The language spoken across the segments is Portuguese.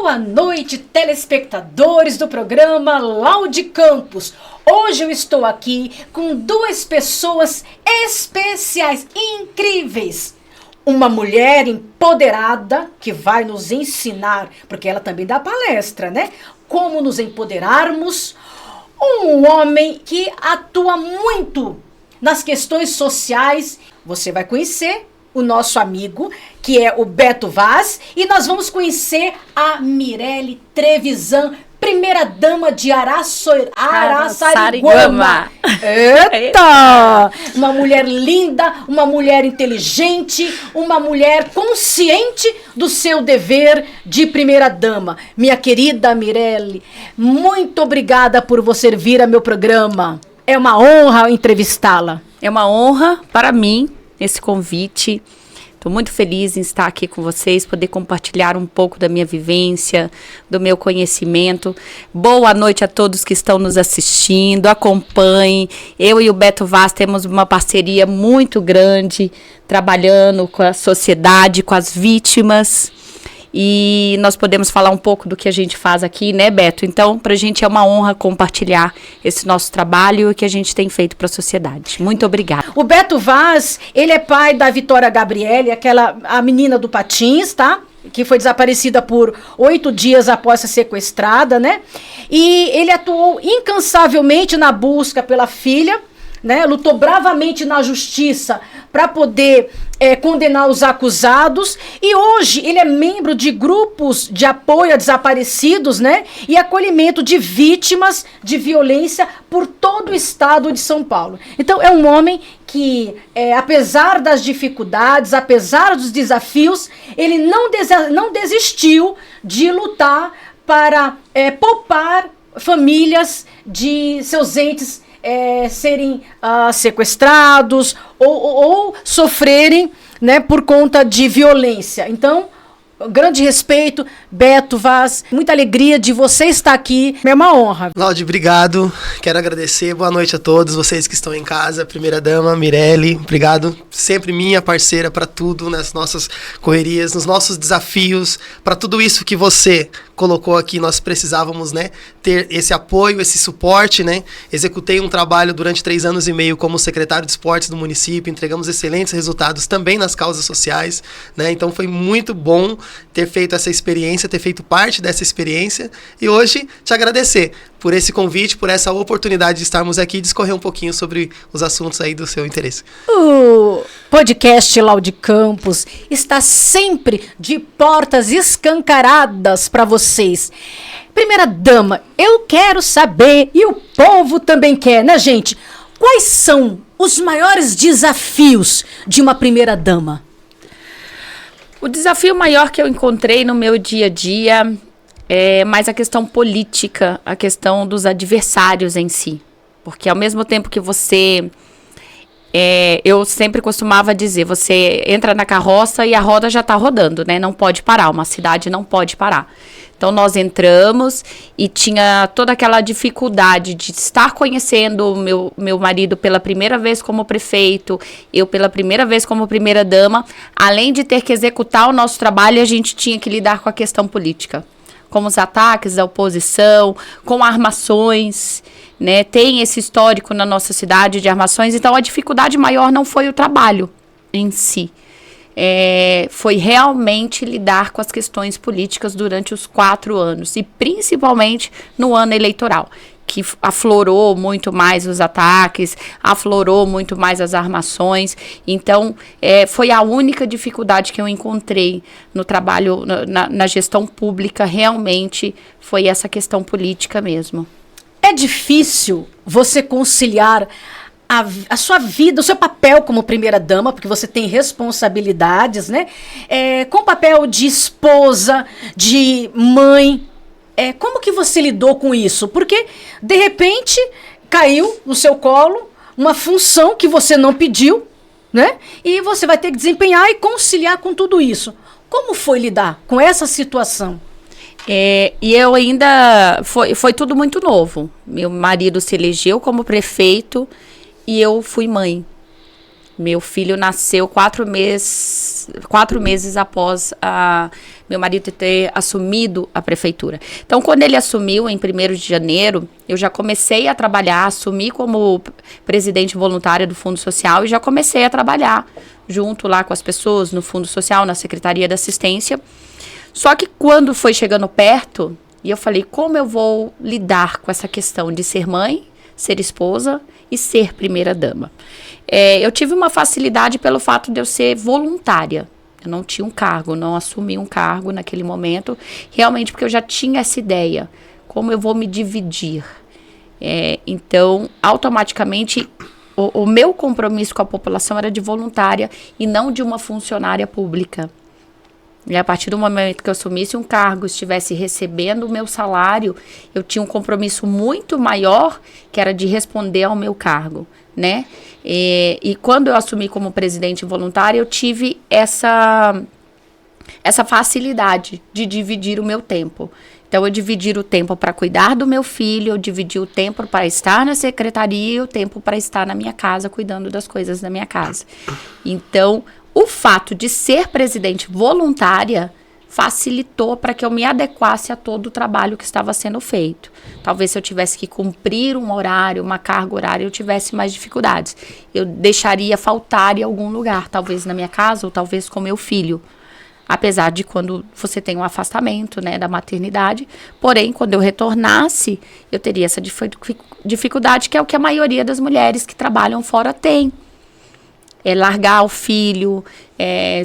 Boa noite, telespectadores do programa Laude Campos. Hoje eu estou aqui com duas pessoas especiais, incríveis. Uma mulher empoderada que vai nos ensinar, porque ela também dá palestra, né? Como nos empoderarmos. Um homem que atua muito nas questões sociais. Você vai conhecer o nosso amigo, que é o Beto Vaz, e nós vamos conhecer a Mirelle Trevisan, primeira dama de Araçariguama. Eita! Uma mulher linda, uma mulher inteligente, uma mulher consciente do seu dever de primeira dama. Minha querida Mirelle, muito obrigada por você vir ao meu programa. É uma honra entrevistá-la. É uma honra para mim esse convite. Estou muito feliz em estar aqui com vocês, poder compartilhar um pouco da minha vivência, do meu conhecimento. Boa noite a todos que estão nos assistindo, acompanhem. Eu e o Beto Vaz temos uma parceria muito grande, trabalhando com a sociedade, com as vítimas. E nós podemos falar um pouco do que a gente faz aqui, né, Beto? Então, para a gente é uma honra compartilhar esse nosso trabalho e o que a gente tem feito para a sociedade. Muito obrigada. O Beto Vaz, ele é pai da Vitória Gabriele, a menina do Patins, tá? Que foi desaparecida por 8 dias após ser sequestrada, né? E ele atuou incansavelmente na busca pela filha, né? Lutou bravamente na justiça para poder condenar os acusados, e hoje ele é membro de grupos de apoio a desaparecidos, né? E acolhimento de vítimas de violência por todo o estado de São Paulo. Então é um homem que, apesar das dificuldades, apesar dos desafios, ele não desistiu de lutar para poupar famílias de seus entes serem sequestrados ou sofrerem, né, por conta de violência. Então, grande respeito, Beto Vaz, muita alegria de você estar aqui, é uma honra. Laude, obrigado, quero agradecer, boa noite a todos vocês que estão em casa, primeira dama, Mirelle, obrigado, sempre minha parceira para tudo, nas nossas correrias, nos nossos desafios, para tudo isso que você colocou aqui, nós precisávamos, né, ter esse apoio, esse suporte, né, executei um trabalho durante 3 anos e meio como secretário de esportes do município, entregamos excelentes resultados também nas causas sociais, né, então foi muito bom ter feito essa experiência, ter feito parte dessa experiência, e hoje te agradecer por esse convite, por essa oportunidade de estarmos aqui e discorrer um pouquinho sobre os assuntos aí do seu interesse. O podcast Laude Campos está sempre de portas escancaradas para vocês. Primeira dama, eu quero saber, e o povo também quer, né, gente? Quais são os maiores desafios de uma primeira dama? O desafio maior que eu encontrei no meu dia a dia é mais a questão política, a questão dos adversários em si. Porque ao mesmo tempo que você... eu sempre costumava dizer, você entra na carroça e a roda já está rodando, né? Não pode parar, uma cidade não pode parar. Então nós entramos e tinha toda aquela dificuldade de estar conhecendo o meu marido pela primeira vez como prefeito, eu pela primeira vez como primeira dama. Além de ter que executar o nosso trabalho, a gente tinha que lidar com a questão política, com os ataques da oposição, com armações, né? Tem esse histórico na nossa cidade de armações, então a dificuldade maior não foi o trabalho em si. Foi realmente lidar com as questões políticas durante os 4 anos, e principalmente no ano eleitoral, que aflorou muito mais os ataques, aflorou muito mais as armações. Então, foi a única dificuldade que eu encontrei no trabalho, na gestão pública, realmente foi essa questão política mesmo. É difícil você conciliar a sua vida, o seu papel como primeira-dama, porque você tem responsabilidades, né? Com o papel de esposa, de mãe. Como que você lidou com isso? Porque, de repente, caiu no seu colo uma função que você não pediu, né? E você vai ter que desempenhar e conciliar com tudo isso. Como foi lidar com essa situação? E eu ainda... Foi tudo muito novo. Meu marido se elegeu como prefeito e eu fui mãe. Meu filho nasceu 4 meses após meu marido ter assumido a prefeitura. Então, quando ele assumiu em 1º de janeiro, eu já comecei a trabalhar, assumi como presidente voluntária do Fundo Social e já comecei a trabalhar junto lá com as pessoas no Fundo Social, na Secretaria da Assistência. Só que quando foi chegando perto, e eu falei, como eu vou lidar com essa questão de ser mãe, ser esposa e ser primeira-dama? Eu tive uma facilidade pelo fato de eu ser voluntária. Eu não tinha um cargo, não assumi um cargo naquele momento, realmente porque eu já tinha essa ideia, como eu vou me dividir. Então, automaticamente, o meu compromisso com a população era de voluntária e não de uma funcionária pública. E a partir do momento que eu assumisse um cargo, estivesse recebendo o meu salário, eu tinha um compromisso muito maior, que era de responder ao meu cargo, né? E quando eu assumi como presidente voluntária, eu tive essa facilidade de dividir o meu tempo. Então, eu dividi o tempo para cuidar do meu filho, eu dividi o tempo para estar na secretaria e o tempo para estar na minha casa, cuidando das coisas da minha casa. Então, o fato de ser presidente voluntária facilitou para que eu me adequasse a todo o trabalho que estava sendo feito. Talvez se eu tivesse que cumprir um horário, uma carga horária, eu tivesse mais dificuldades. Eu deixaria faltar em algum lugar, talvez na minha casa ou talvez com meu filho. Apesar de quando você tem um afastamento, né, da maternidade. Porém, quando eu retornasse, eu teria essa dificuldade, que é o que a maioria das mulheres que trabalham fora tem. Largar o filho,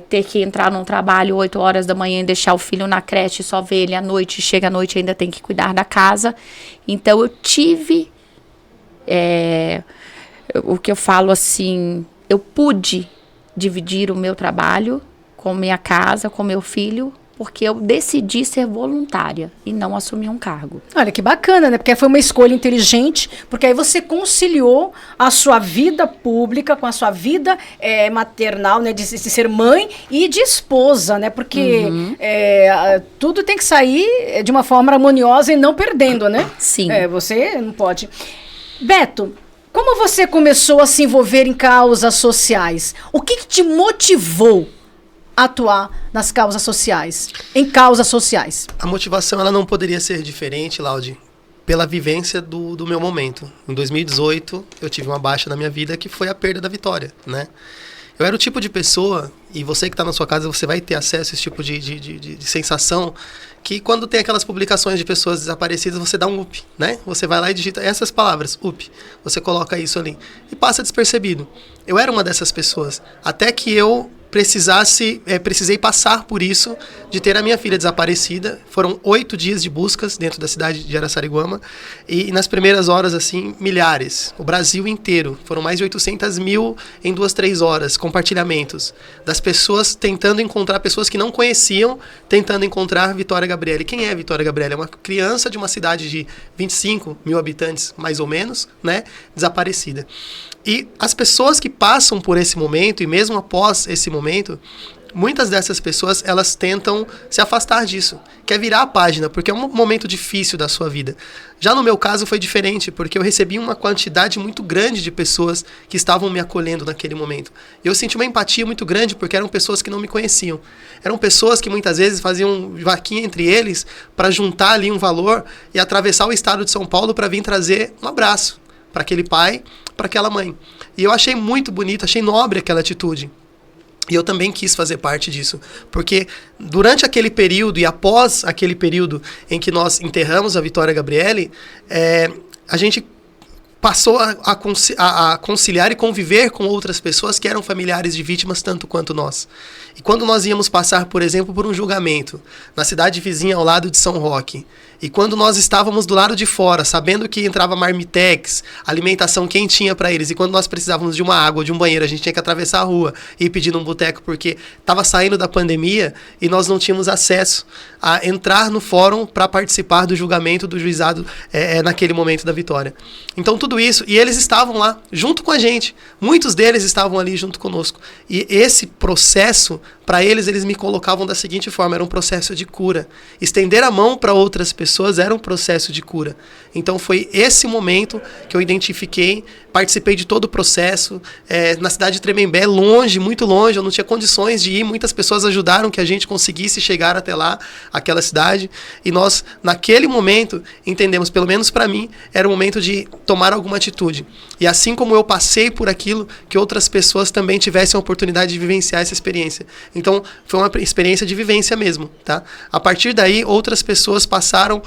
ter que entrar num trabalho 8 horas da manhã e deixar o filho na creche, só ver ele à noite, chega à noite e ainda tem que cuidar da casa. Então, eu tive, o que eu falo assim, eu pude dividir o meu trabalho com minha casa, com meu filho, porque eu decidi ser voluntária e não assumir um cargo. Olha, que bacana, né? Porque foi uma escolha inteligente, porque aí você conciliou a sua vida pública com a sua vida maternal, né? De ser mãe e de esposa, né? Porque tudo tem que sair de uma forma harmoniosa e não perdendo, né? Sim. Você não pode. Beto, como você começou a se envolver em causas sociais? O que te motivou a atuar nas causas sociais, em causas sociais? A motivação ela não poderia ser diferente, Laudi, pela vivência do meu momento. Em 2018, eu tive uma baixa na minha vida que foi a perda da Vitória, né? Eu era o tipo de pessoa, e você que está na sua casa, você vai ter acesso a esse tipo de sensação, que quando tem aquelas publicações de pessoas desaparecidas, você dá um up, né? Você vai lá e digita essas palavras, up. Você coloca isso ali e passa despercebido. Eu era uma dessas pessoas, até que eu precisei passar por isso, de ter a minha filha desaparecida. Foram 8 dias de buscas dentro da cidade de Araçariguama, e nas primeiras horas, assim, milhares, o Brasil inteiro, foram mais de 800 mil em 2-3 horas, compartilhamentos, das pessoas tentando encontrar, pessoas que não conheciam, tentando encontrar Vitória Gabriele. Quem é Vitória Gabriele? É uma criança de uma cidade de 25 mil habitantes, mais ou menos, né, desaparecida. E as pessoas que passam por esse momento, e mesmo após esse momento, muitas dessas pessoas, elas tentam se afastar disso. Quer virar a página, porque é um momento difícil da sua vida. Já no meu caso foi diferente, porque eu recebi uma quantidade muito grande de pessoas que estavam me acolhendo naquele momento. Eu senti uma empatia muito grande, porque eram pessoas que não me conheciam. Eram pessoas que muitas vezes faziam vaquinha entre eles para juntar ali um valor e atravessar o estado de São Paulo para vir trazer um abraço para aquele pai, para aquela mãe. E eu achei muito bonito, achei nobre aquela atitude. E eu também quis fazer parte disso, porque durante aquele período e após aquele período em que nós enterramos a Vitória Gabriele, a gente passou a conciliar e conviver com outras pessoas que eram familiares de vítimas tanto quanto nós. E quando nós íamos passar, por exemplo, por um julgamento na cidade vizinha ao lado de São Roque, e quando nós estávamos do lado de fora, sabendo que entrava marmitex, alimentação quentinha para eles, e quando nós precisávamos de uma água, de um banheiro, a gente tinha que atravessar a rua e ir pedir num boteco, porque estava saindo da pandemia e nós não tínhamos acesso a entrar no fórum para participar do julgamento do juizado naquele momento da Vitória. Então tudo isso, e eles estavam lá junto com a gente, muitos deles estavam ali junto conosco. E esse processo para eles me colocavam da seguinte forma: era um processo de cura. Estender a mão para outras pessoas era um processo de cura. Então foi esse momento que eu identifiquei, participei de todo o processo, na cidade de Tremembé, longe, muito longe, eu não tinha condições de ir, muitas pessoas ajudaram que a gente conseguisse chegar até lá, aquela cidade, e nós, naquele momento, entendemos, pelo menos para mim, era o momento de tomar alguma atitude. E assim como eu passei por aquilo, que outras pessoas também tivessem a oportunidade de vivenciar essa experiência. Então, foi uma experiência de vivência mesmo, tá? A partir daí, outras pessoas passaram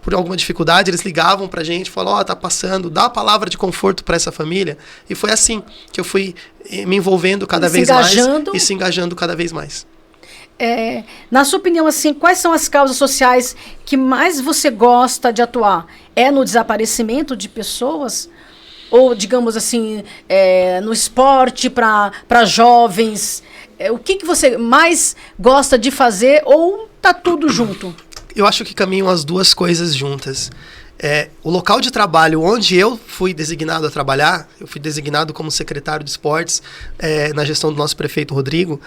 por alguma dificuldade, eles ligavam pra gente, falavam, tá passando, dá a palavra de conforto para essa família. E foi assim que eu fui me envolvendo cada vez mais e se engajando cada vez mais. Na sua opinião, assim, quais são as causas sociais que mais você gosta de atuar? É no desaparecimento de pessoas? Ou, digamos assim, no esporte para jovens? O que você mais gosta de fazer, ou tá tudo junto? Eu acho que caminham as duas coisas juntas. O local de trabalho onde eu fui designado a trabalhar, eu fui designado como secretário de esportes na gestão do nosso prefeito Rodrigo,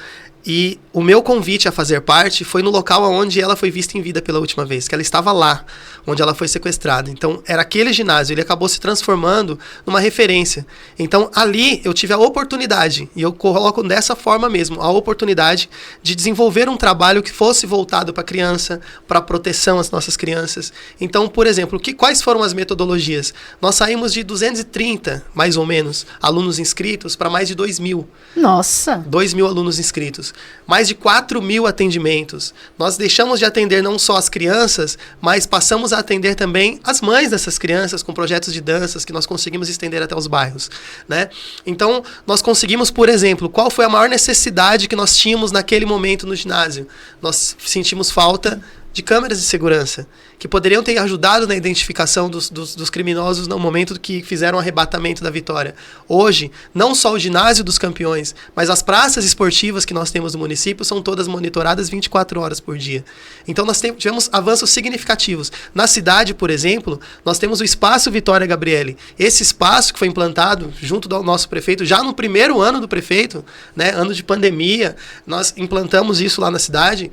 e o meu convite a fazer parte foi no local onde ela foi vista em vida pela última vez, que ela estava lá, onde ela foi sequestrada. Então, era aquele ginásio, ele acabou se transformando numa referência. Então, ali eu tive a oportunidade, e eu coloco dessa forma mesmo, a oportunidade de desenvolver um trabalho que fosse voltado para a criança, para a proteção às nossas crianças. Então, por exemplo, quais foram as metodologias? Nós saímos de 230, mais ou menos, alunos inscritos para mais de 2.000. Nossa! 2.000 alunos inscritos. Mais de 4.000 atendimentos. Nós deixamos de atender não só as crianças, mas passamos a atender também as mães dessas crianças com projetos de danças que nós conseguimos estender até os bairros, né? Então, nós conseguimos, por exemplo, qual foi a maior necessidade que nós tínhamos naquele momento no ginásio? Nós sentimos falta de câmeras de segurança, que poderiam ter ajudado na identificação dos criminosos no momento que fizeram o arrebatamento da vitória. Hoje, não só o ginásio dos campeões, mas as praças esportivas que nós temos no município são todas monitoradas 24 horas por dia. Então nós tivemos avanços significativos. Na cidade, por exemplo, nós temos o Espaço Vitória Gabriele. Esse espaço que foi implantado junto do nosso prefeito, já no primeiro ano do prefeito, né, ano de pandemia, nós implantamos isso lá na cidade.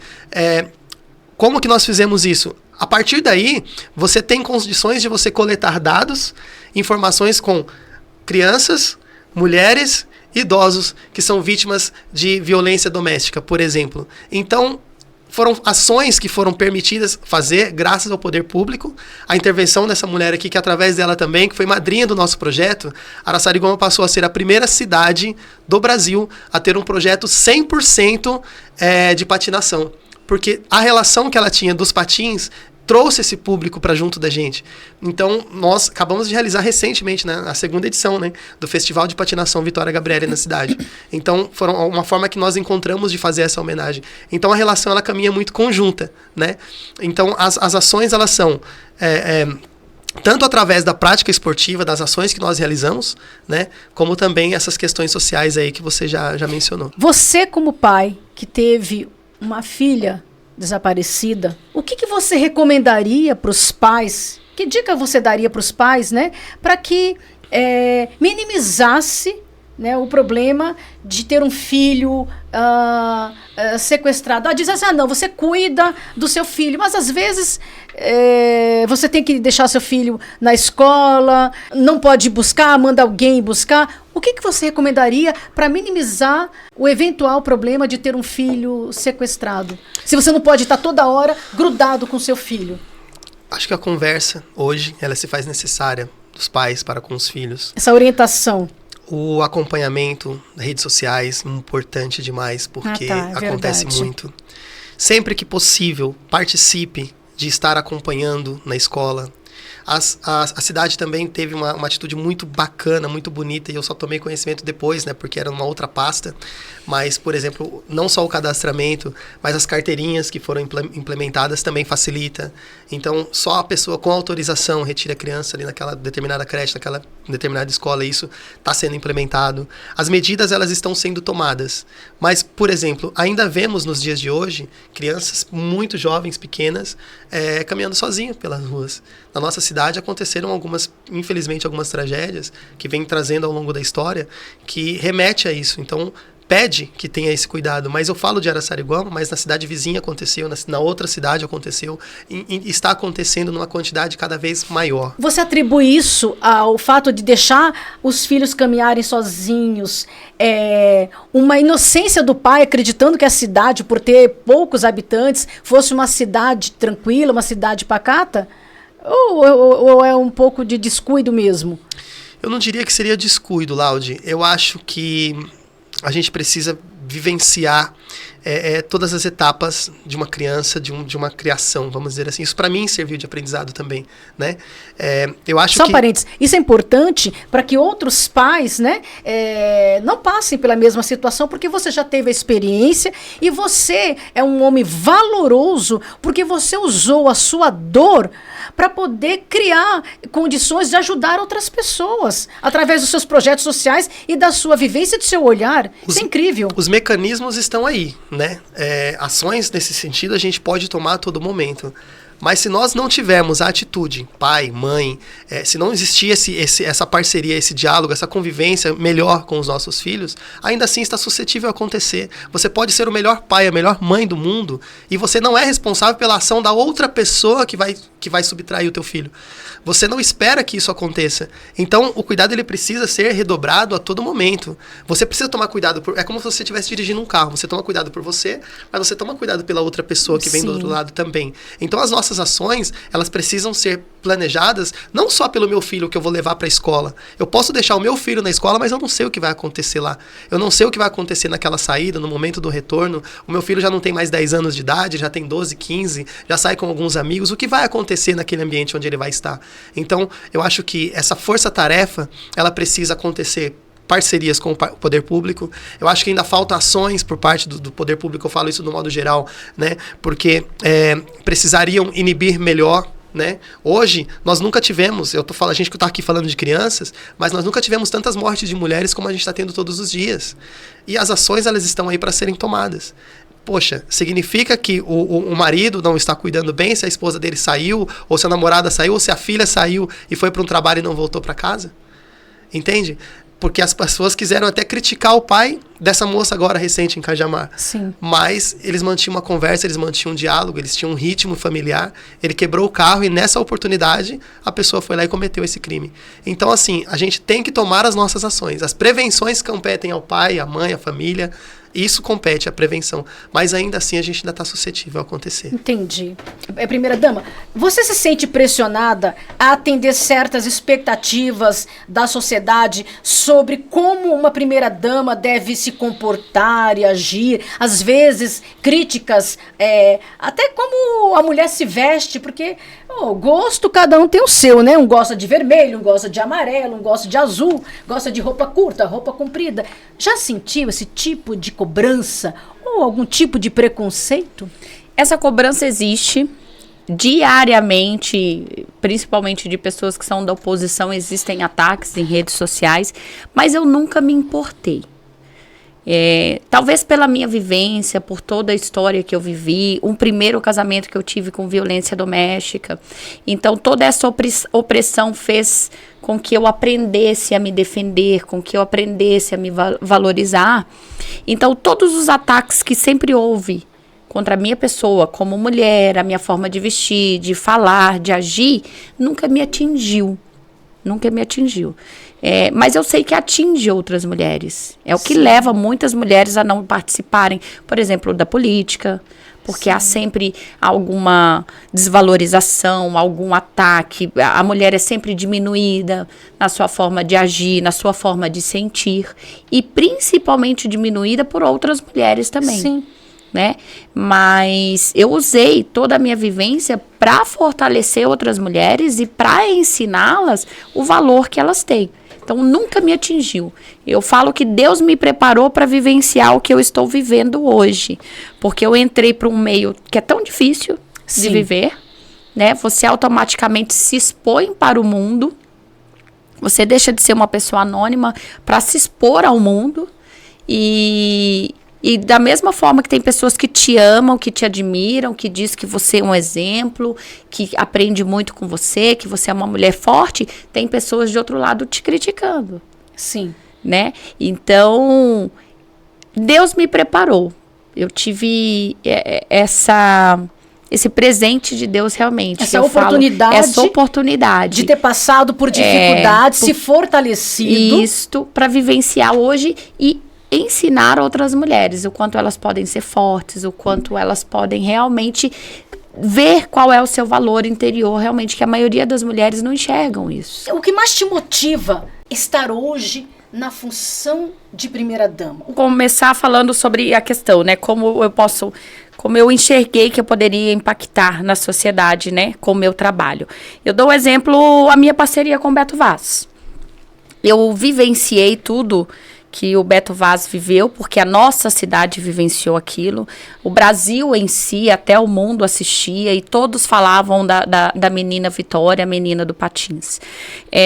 Como que nós fizemos isso? A partir daí, você tem condições de você coletar dados, informações com crianças, mulheres, idosos que são vítimas de violência doméstica, por exemplo. Então, foram ações que foram permitidas fazer graças ao poder público. A intervenção dessa mulher aqui, que através dela também, que foi madrinha do nosso projeto, Araçariguama passou a ser a primeira cidade do Brasil a ter um projeto 100% de patinação. Porque a relação que ela tinha dos patins trouxe esse público para junto da gente. Então, nós acabamos de realizar recentemente, né, a segunda edição, né, do Festival de Patinação Vitória Gabriele na cidade. Então, foi uma forma que nós encontramos de fazer essa homenagem. Então, a relação ela caminha muito conjunta, né? Então, as ações elas são tanto através da prática esportiva, das ações que nós realizamos, né, como também essas questões sociais aí que você já mencionou. Você, como pai que teve uma filha desaparecida, o que você recomendaria para os pais? Que dica você daria para os pais, né, para que minimizasse, né, o problema de ter um filho sequestrado? Diz assim, não, você cuida do seu filho, mas às vezes você tem que deixar seu filho na escola, não pode buscar, manda alguém buscar. O que você recomendaria para minimizar o eventual problema de ter um filho sequestrado? Se você não pode estar toda hora grudado com seu filho. Acho que a conversa, hoje, ela se faz necessária dos pais para com os filhos. Essa orientação. O acompanhamento das redes sociais, importante demais, porque acontece muito. Sempre que possível, participe de estar acompanhando na escola. A cidade também teve uma atitude muito bacana, muito bonita, e eu só tomei conhecimento depois, né, porque era uma outra pasta. Mas, por exemplo, não só o cadastramento, mas as carteirinhas que foram implementadas também facilita. Então, só a pessoa com autorização retira a criança ali naquela determinada creche, naquela determinada escola, isso está sendo implementado. As medidas, elas estão sendo tomadas. Mas, por exemplo, ainda vemos nos dias de hoje crianças muito jovens, pequenas, caminhando sozinhas pelas ruas. Na nossa cidade aconteceram infelizmente, algumas tragédias que vem trazendo ao longo da história que remete a isso. Então, pede que tenha esse cuidado, mas eu falo de Araçariguama, mas na cidade vizinha aconteceu, na outra cidade aconteceu, e está acontecendo numa quantidade cada vez maior. Você atribui isso ao fato de deixar os filhos caminharem sozinhos, uma inocência do pai acreditando que a cidade, por ter poucos habitantes, fosse uma cidade tranquila, uma cidade pacata? Ou é um pouco de descuido mesmo? Eu não diria que seria descuido, Laude. Eu acho que a gente precisa vivenciar todas as etapas de uma criança, de uma criação, vamos dizer assim. Isso para mim serviu de aprendizado também, né? Eu acho Só um parênteses, isso é importante para que outros pais, né, não passem pela mesma situação, porque você já teve a experiência e você é um homem valoroso porque você usou a sua dor para poder criar condições de ajudar outras pessoas através dos seus projetos sociais e da sua vivência, do seu olhar. Isso é incrível. Os mecanismos estão aí, né? Ações nesse sentido a gente pode tomar a todo momento. Mas se nós não tivermos a atitude, pai, mãe, se não existir essa parceria, esse diálogo, essa convivência melhor com os nossos filhos, ainda assim está suscetível a acontecer. Você pode ser o melhor pai, a melhor mãe do mundo, e você não é responsável pela ação da outra pessoa que vai subtrair o teu filho. Você não espera que isso aconteça. Então, o cuidado ele precisa ser redobrado a todo momento. Você precisa tomar cuidado. É como se você estivesse dirigindo um carro. Você toma cuidado por você, mas você toma cuidado pela outra pessoa que vem do outro lado também. Então, as nossas ações, elas precisam ser planejadas não só pelo meu filho que eu vou levar para a escola. Eu posso deixar o meu filho na escola, mas eu não sei o que vai acontecer lá. Eu não sei o que vai acontecer naquela saída, no momento do retorno. O meu filho já não tem mais 10 anos de idade, já tem 12, 15, já sai com alguns amigos. O que vai acontecer naquele ambiente onde ele vai estar? Então, eu acho que essa força-tarefa, ela precisa acontecer parcerias com o poder público. Eu acho que ainda faltam ações por parte do poder público, eu falo isso no modo geral, né? Porque precisariam inibir melhor, né? Hoje, nós nunca tivemos, a gente que está aqui falando de crianças, mas nós nunca tivemos tantas mortes de mulheres como a gente está tendo todos os dias. E as ações, elas estão aí para serem tomadas. Poxa, significa que o marido não está cuidando bem se a esposa dele saiu, ou se a namorada saiu, ou se a filha saiu e foi para um trabalho e não voltou para casa? Entende? Porque as pessoas quiseram até criticar o pai dessa moça agora recente em Cajamar. Sim. Mas eles mantinham uma conversa, eles mantinham um diálogo, eles tinham um ritmo familiar. Ele quebrou o carro e nessa oportunidade a pessoa foi lá e cometeu esse crime. Então, assim, a gente tem que tomar as nossas ações. As prevenções competem ao pai, à mãe, à família. Isso compete à prevenção. Mas ainda assim a gente ainda está suscetível a acontecer. Entendi. Primeira dama, você se sente pressionada a atender certas expectativas da sociedade sobre como uma primeira dama deve se comportar e agir? Às vezes, críticas, até como a mulher se veste, porque gosto cada um tem o seu, né? Um gosta de vermelho, um gosta de amarelo, um gosta de azul, gosta de roupa curta, roupa comprida. Já sentiu esse tipo de cobrança ou algum tipo de preconceito? Essa cobrança existe diariamente, principalmente de pessoas que são da oposição, existem ataques em redes sociais, mas eu nunca me importei. Talvez pela minha vivência, por toda a história que eu vivi, um primeiro casamento que eu tive com violência doméstica. Então, toda essa opressão fez com que eu aprendesse a me defender, com que eu aprendesse a me valorizar. Então, todos os ataques que sempre houve contra a minha pessoa, como mulher, a minha forma de vestir, de falar, de agir, nunca me atingiu. Nunca me atingiu. Mas eu sei que atinge outras mulheres. É o que leva muitas mulheres a não participarem, por exemplo, da política, porque há sempre alguma desvalorização, algum ataque. A mulher é sempre diminuída na sua forma de agir, na sua forma de sentir, e principalmente diminuída por outras mulheres também. Sim. Né? Mas eu usei toda a minha vivência para fortalecer outras mulheres e para ensiná-las o valor que elas têm. Então, nunca me atingiu. Eu falo que Deus me preparou para vivenciar o que eu estou vivendo hoje. Porque eu entrei para um meio que é tão difícil de viver, né? Você automaticamente se expõe para o mundo. Você deixa de ser uma pessoa anônima para se expor ao mundo. E da mesma forma que tem pessoas que te amam, que te admiram, que diz que você é um exemplo, que aprende muito com você, que você é uma mulher forte, tem pessoas de outro lado te criticando. Sim. Né? Então, Deus me preparou. Eu tive esse presente de Deus realmente. Essa oportunidade de ter passado por dificuldades, se fortalecido. Isto para vivenciar hoje e ensinar outras mulheres o quanto elas podem ser fortes, o quanto elas podem realmente ver qual é o seu valor interior, realmente, que a maioria das mulheres não enxergam isso. O que mais te motiva estar hoje na função de primeira-dama? Começar falando sobre a questão, né? Como eu enxerguei que eu poderia impactar na sociedade, né? Com o meu trabalho. Eu dou um exemplo, a minha parceria com o Beto Vaz. Eu vivenciei tudo que o Beto Vaz viveu, porque a nossa cidade vivenciou aquilo. O Brasil em si, até o mundo assistia e todos falavam da menina Vitória, a menina do Patins.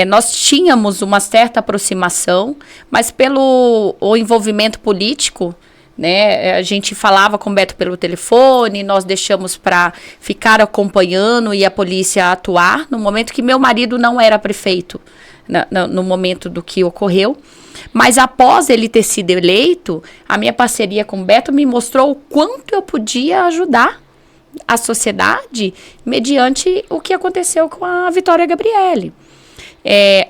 Nós tínhamos uma certa aproximação, mas pelo o envolvimento político, né, a gente falava com o Beto pelo telefone, nós deixamos para ficar acompanhando e a polícia atuar, no momento que meu marido não era prefeito, no momento do que ocorreu. Mas após ele ter sido eleito, a minha parceria com o Beto me mostrou o quanto eu podia ajudar a sociedade mediante o que aconteceu com a Vitória Gabrielle.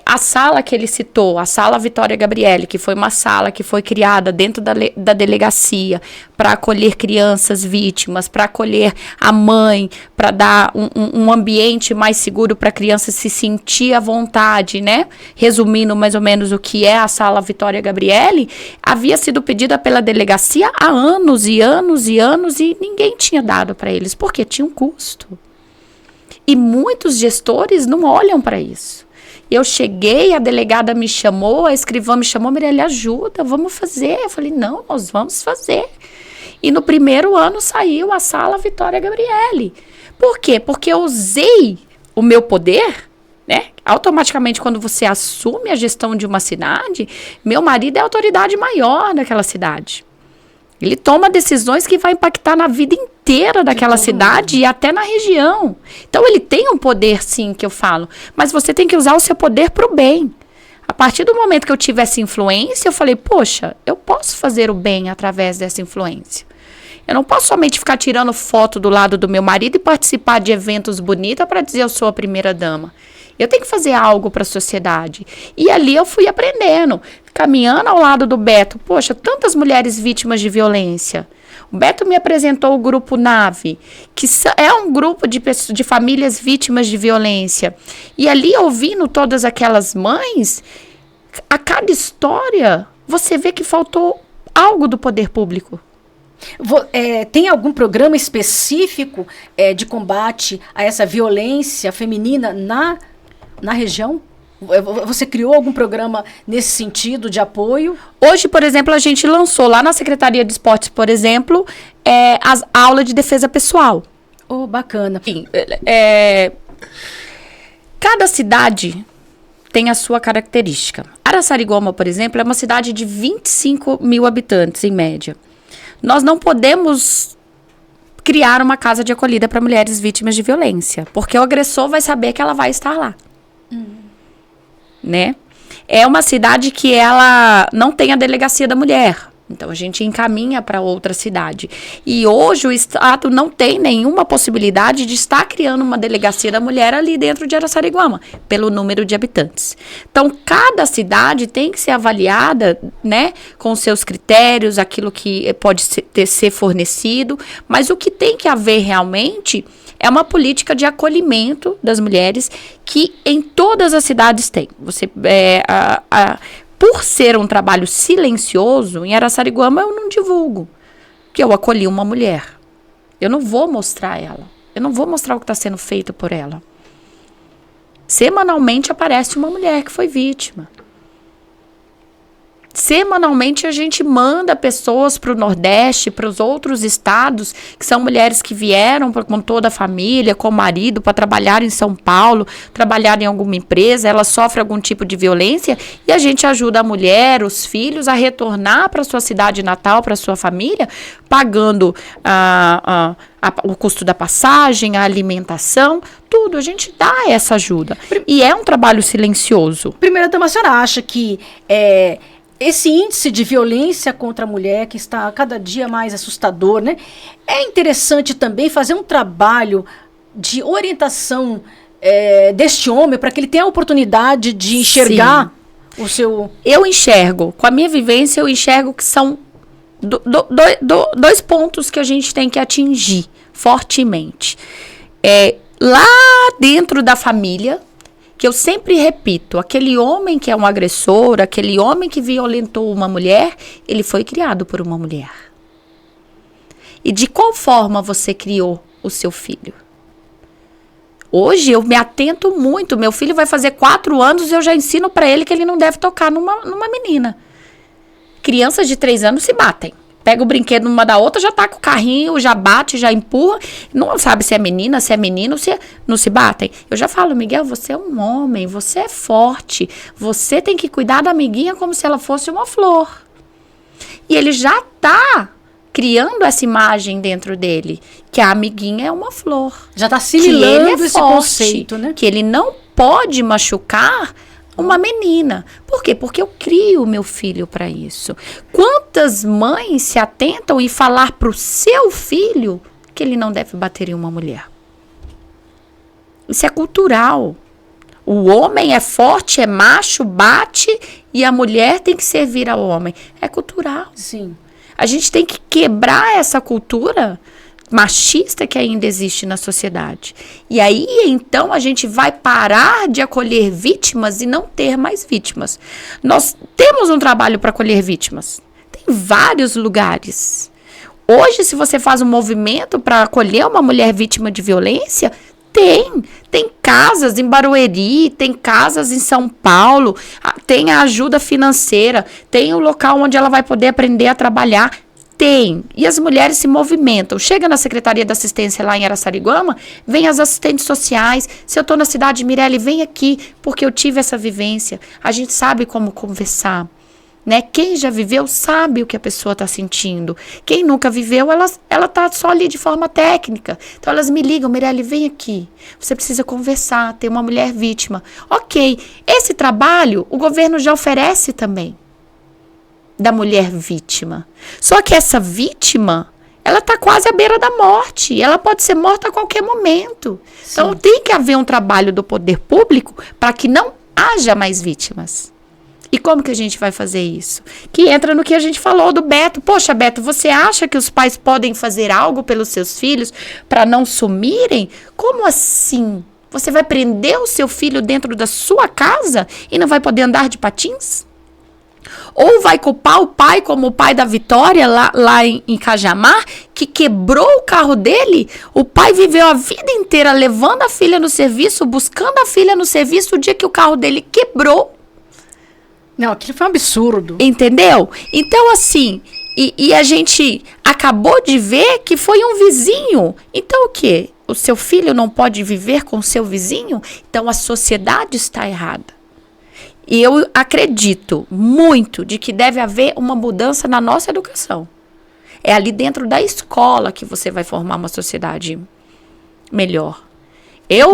A sala que ele citou, a sala Vitória Gabrielle, que foi uma sala que foi criada dentro da delegacia para acolher crianças vítimas, para acolher a mãe, para dar um ambiente mais seguro para a criança se sentir à vontade, né? Resumindo mais ou menos o que é a sala Vitória Gabrielle, havia sido pedida pela delegacia há anos e anos e anos e ninguém tinha dado para eles, porque tinha um custo. E muitos gestores não olham para isso. Eu cheguei, a delegada me chamou, a escrivã me chamou, Mirelle, ajuda, vamos fazer. Eu falei, não, nós vamos fazer. E no primeiro ano saiu a sala Vitória Gabrielle. Por quê? Porque eu usei o meu poder, né? Automaticamente, quando você assume a gestão de uma cidade, meu marido é a autoridade maior daquela cidade. Ele toma decisões que vai impactar na vida inteira daquela cidade e até na região. Então, ele tem um poder, sim, que eu falo. Mas você tem que usar o seu poder para o bem. A partir do momento que eu tive essa influência, eu falei, poxa, eu posso fazer o bem através dessa influência. Eu não posso somente ficar tirando foto do lado do meu marido e participar de eventos bonitos para dizer eu sou a primeira dama. Eu tenho que fazer algo para a sociedade. E ali eu fui aprendendo, caminhando ao lado do Beto. Poxa, tantas mulheres vítimas de violência. O Beto me apresentou o grupo NAVE, que é um grupo de famílias vítimas de violência. E ali, ouvindo todas aquelas mães, a cada história, você vê que faltou algo do poder público. Tem algum programa específico de combate a essa violência feminina na região? Você criou algum programa nesse sentido de apoio? Hoje, por exemplo, a gente lançou lá na Secretaria de Esportes, por exemplo, as aulas de defesa pessoal. Oh, bacana. Sim, cada cidade tem a sua característica. Araçariguama, por exemplo, é uma cidade de 25 mil habitantes, em média. Nós não podemos criar uma casa de acolhida para mulheres vítimas de violência, porque o agressor vai saber que ela vai estar lá. Né? É uma cidade que ela não tem a delegacia da mulher. Então, a gente encaminha para outra cidade. E hoje o Estado não tem nenhuma possibilidade de estar criando uma delegacia da mulher ali dentro de Araçariguama, pelo número de habitantes. Então, cada cidade tem que ser avaliada, né, com seus critérios, aquilo que pode ser fornecido, mas o que tem que haver realmente é uma política de acolhimento das mulheres que em todas as cidades tem. Por ser um trabalho silencioso, em Araçariguama eu não divulgo que eu acolhi uma mulher. Eu não vou mostrar ela. Eu não vou mostrar o que está sendo feito por ela. Semanalmente aparece uma mulher que foi vítima. Semanalmente a gente manda pessoas para o Nordeste, para os outros estados, que são mulheres que vieram com toda a família, com o marido, para trabalhar em São Paulo, trabalhar em alguma empresa, ela sofre algum tipo de violência, e a gente ajuda a mulher, os filhos, a retornar para sua cidade natal, para sua família, pagando o custo da passagem, a alimentação, tudo. A gente dá essa ajuda. E é um trabalho silencioso. Primeira dama, a senhora acha que esse índice de violência contra a mulher que está cada dia mais assustador, né? É interessante também fazer um trabalho de orientação deste homem para que ele tenha a oportunidade de enxergar o seu... Eu enxergo, com a minha vivência, eu enxergo que são dois pontos que a gente tem que atingir fortemente. Lá dentro da família, que eu sempre repito, aquele homem que é um agressor, aquele homem que violentou uma mulher, ele foi criado por uma mulher. E de qual forma você criou o seu filho? Hoje eu me atento muito, meu filho vai fazer 4 anos e eu já ensino para ele que ele não deve tocar numa menina. Crianças de 3 anos se batem. Pega o brinquedo uma da outra, já tá com o carrinho, já bate, já empurra. Não sabe se é menina, se é menino, não se batem. Eu já falo, Miguel, você é um homem, você é forte. Você tem que cuidar da amiguinha como se ela fosse uma flor. E ele já tá criando essa imagem dentro dele, que a amiguinha é uma flor. Já tá assimilando esse forte, conceito, né? Que ele não pode machucar uma menina. Por quê? Porque eu crio o meu filho para isso. Quantas mães se atentam em falar pro seu filho que ele não deve bater em uma mulher? Isso é cultural. O homem é forte, é macho, bate, e a mulher tem que servir ao homem. É cultural. Sim. A gente tem que quebrar essa cultura machista que ainda existe na sociedade. E aí, então, a gente vai parar de acolher vítimas e não ter mais vítimas. Nós temos um trabalho para acolher vítimas. Tem vários lugares. Hoje, se você faz um movimento para acolher uma mulher vítima de violência, tem casas em Barueri, tem casas em São Paulo, tem a ajuda financeira, tem o local onde ela vai poder aprender a trabalhar. Tem. E as mulheres se movimentam. Chega na Secretaria da Assistência lá em Araçariguama, vem as assistentes sociais. Se eu estou na cidade, Mirelle, vem aqui, porque eu tive essa vivência. A gente sabe como conversar, né? Quem já viveu sabe o que a pessoa está sentindo. Quem nunca viveu, ela tá só ali de forma técnica. Então elas me ligam, Mirelle, vem aqui. Você precisa conversar, tem uma mulher vítima. Ok, esse trabalho o governo já oferece também. Da mulher vítima. Só que essa vítima, ela está quase à beira da morte. Ela pode ser morta a qualquer momento. Sim. Então tem que haver um trabalho do poder público para que não haja mais vítimas. E como que a gente vai fazer isso? Que entra no que a gente falou do Beto. Poxa, Beto, você acha que os pais podem fazer algo pelos seus filhos para não sumirem? Como assim? Você vai prender o seu filho dentro da sua casa e não vai poder andar de patins? Ou vai culpar o pai, como o pai da Vitória, lá em Cajamar, que quebrou o carro dele? O pai viveu a vida inteira levando a filha no serviço, buscando a filha no serviço, o dia que o carro dele quebrou. Não, aquilo foi um absurdo. Entendeu? Então, assim, e a gente acabou de ver que foi um vizinho. Então, o quê? O seu filho não pode viver com o seu vizinho? Então, a sociedade está errada. E eu acredito muito de que deve haver uma mudança na nossa educação. É ali dentro da escola que você vai formar uma sociedade melhor.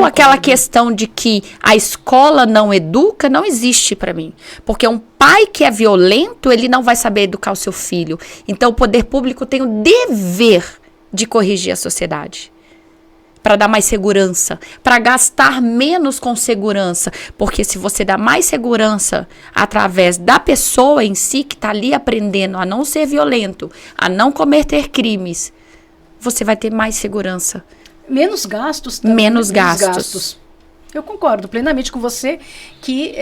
Aquela questão de que a escola não educa, não existe para mim. Porque um pai que é violento, ele não vai saber educar o seu filho. Então o poder público tem o dever de corrigir a sociedade. Para dar mais segurança, para gastar menos com segurança, porque se você dá mais segurança através da pessoa em si, que está ali aprendendo a não ser violento, a não cometer crimes, você vai ter mais segurança. Menos gastos também. Menos gastos. Eu concordo plenamente com você que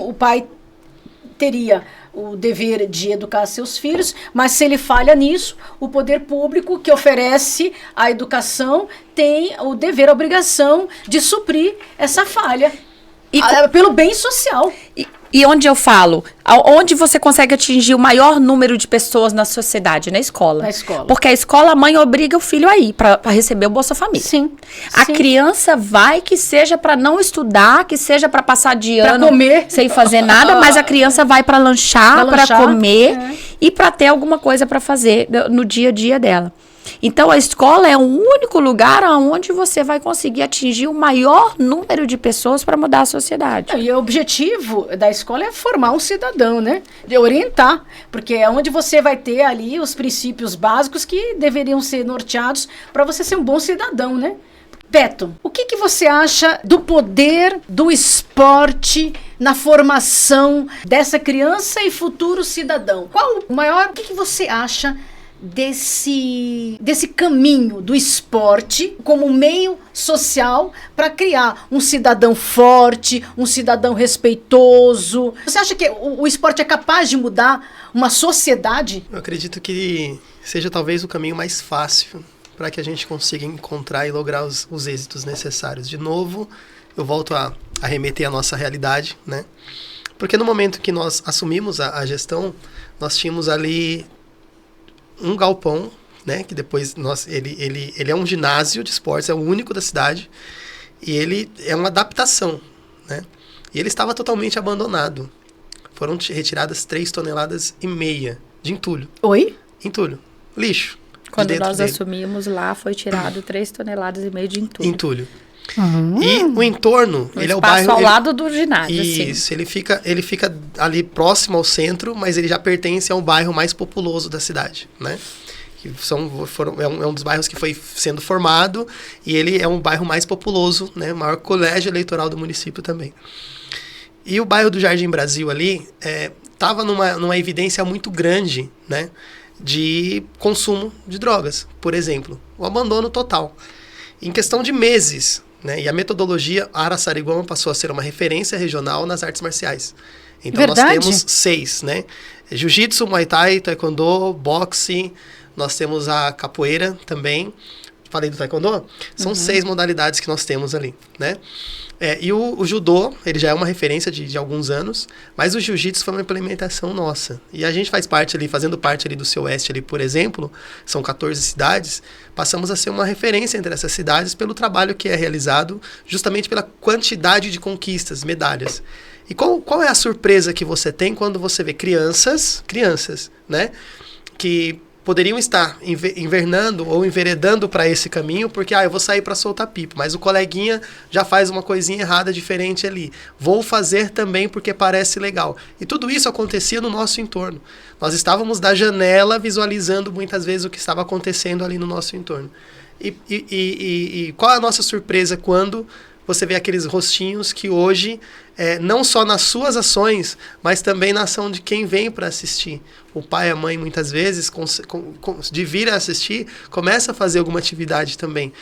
o pai teria o dever de educar seus filhos, mas se ele falha nisso, o poder público que oferece a educação tem o dever, a obrigação de suprir essa falha pelo bem social. E onde eu falo, onde você consegue atingir o maior número de pessoas na sociedade? Na escola. Na escola. Porque a escola, a mãe obriga o filho a ir para receber o Bolsa Família. Sim. A criança vai, que seja para não estudar, que seja para passar de ano comer. Sem fazer nada, mas a criança vai para lanchar, para comer e para ter alguma coisa para fazer no dia a dia dela. Então, a escola é o único lugar onde você vai conseguir atingir o maior número de pessoas para mudar a sociedade. E o objetivo da escola é formar um cidadão, né? De orientar, porque é onde você vai ter ali os princípios básicos que deveriam ser norteados para você ser um bom cidadão, né? Beto, o que você acha do poder do esporte na formação dessa criança e futuro cidadão? Qual o maior, o que você acha desse caminho do esporte como meio social para criar um cidadão forte, um cidadão respeitoso? Você acha que o esporte é capaz de mudar uma sociedade? Eu acredito que seja talvez o caminho mais fácil para que a gente consiga encontrar e lograr os êxitos necessários. De novo, eu volto a remeter à nossa realidade, né? Porque no momento que nós assumimos a gestão, nós tínhamos ali um galpão, né? Que depois ele é um ginásio de esportes, é o único da cidade, e ele é uma adaptação, né? E ele estava totalmente abandonado. Foram retiradas 3,5 toneladas de entulho. Oi? Entulho. Lixo. Quando nós assumimos lá, foi tirado 3,5 toneladas de entulho. Entulho. E o entorno, ele é o bairro... ao lado do ginásio, Isso, ele fica ali próximo ao centro, mas ele já pertence a um bairro mais populoso da cidade, né? Que é um dos bairros que foi sendo formado, e ele é um bairro mais populoso, né? O maior colégio eleitoral do município também. E o bairro do Jardim Brasil ali estava numa evidência muito grande, né? De consumo de drogas, por exemplo. O abandono total. Em questão de meses, né? E a metodologia Araçariguama passou a ser uma referência regional nas artes marciais. Então Verdade? nós temos 6, né? Jiu-jitsu, Muay Thai, Taekwondo, boxe, nós temos a capoeira também. Falei do Taekwondo? São 6 modalidades que nós temos ali, né? E o judô, ele já é uma referência de alguns anos, mas o jiu-jitsu foi uma implementação nossa. E a gente faz parte ali, fazendo parte ali do seu oeste ali, por exemplo, são 14 cidades, passamos a ser uma referência entre essas cidades pelo trabalho que é realizado, justamente pela quantidade de conquistas, medalhas. E qual é a surpresa que você tem quando você vê crianças, né, que poderiam estar invernando ou enveredando para esse caminho, porque eu vou sair para soltar pipa, mas o coleguinha já faz uma coisinha errada, diferente ali. Vou fazer também porque parece legal. E tudo isso acontecia no nosso entorno. Nós estávamos da janela visualizando muitas vezes o que estava acontecendo ali no nosso entorno. E qual é a nossa surpresa quando você vê aqueles rostinhos que hoje, não só nas suas ações, mas também na ação de quem vem para assistir. O pai e a mãe, muitas vezes, de vir a assistir, começa a fazer alguma atividade também.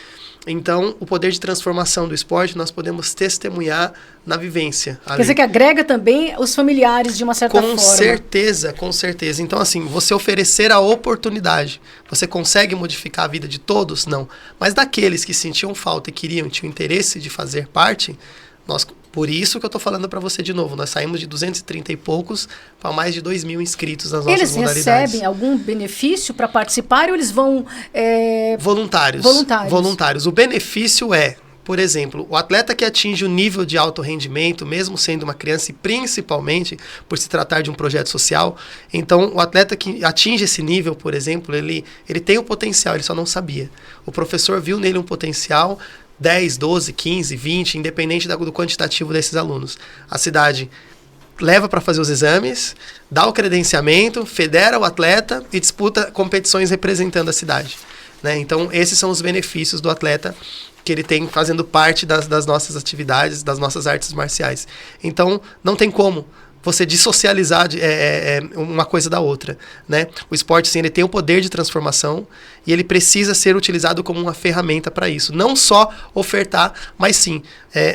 Então, o poder de transformação do esporte, nós podemos testemunhar na vivência. Quer dizer que agrega também os familiares de uma certa forma. Com certeza. Então, assim, você oferecer a oportunidade, você consegue modificar a vida de todos? Não. Mas daqueles que sentiam falta e tinham interesse de fazer parte, por isso que eu estou falando para você de novo, nós saímos de 230 e poucos para mais de 2.000 inscritos nas nossas modalidades. Eles recebem algum benefício para participar ou eles vão... Voluntários. O benefício por exemplo, o atleta que atinge o nível de alto rendimento, mesmo sendo uma criança e principalmente por se tratar de um projeto social, então o atleta que atinge esse nível, por exemplo, ele tem o potencial, ele só não sabia. O professor viu nele um potencial, 10, 12, 15, 20, independente do quantitativo desses alunos. A cidade leva para fazer os exames, dá o credenciamento, federa o atleta e disputa competições representando a cidade, né? Então, esses são os benefícios do atleta que ele tem fazendo parte das nossas atividades, das nossas artes marciais. Então, não tem como você dissocializar uma coisa da outra, né? O esporte, sim, ele tem o poder de transformação e ele precisa ser utilizado como uma ferramenta para isso. Não só ofertar, mas sim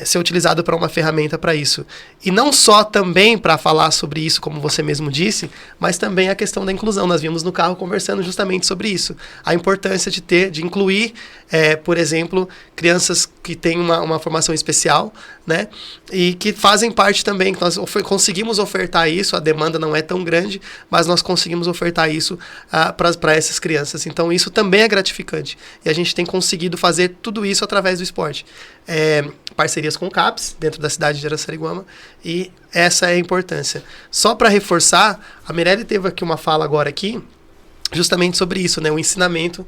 ser utilizado para uma ferramenta para isso. E não só também para falar sobre isso, como você mesmo disse, mas também a questão da inclusão. Nós vimos no carro conversando justamente sobre isso. A importância de incluir, por exemplo, crianças que têm uma formação especial, né? E que fazem parte também, que nós conseguimos ofertar isso, a demanda não é tão grande, mas nós conseguimos ofertar isso para essas crianças. Então, isso também é gratificante. E a gente tem conseguido fazer tudo isso através do esporte. Parcerias com o CAPES, dentro da cidade de Araçariguama, e essa é a importância. Só para reforçar, a Mirelle teve aqui uma fala agora aqui, justamente sobre isso, né? O ensinamento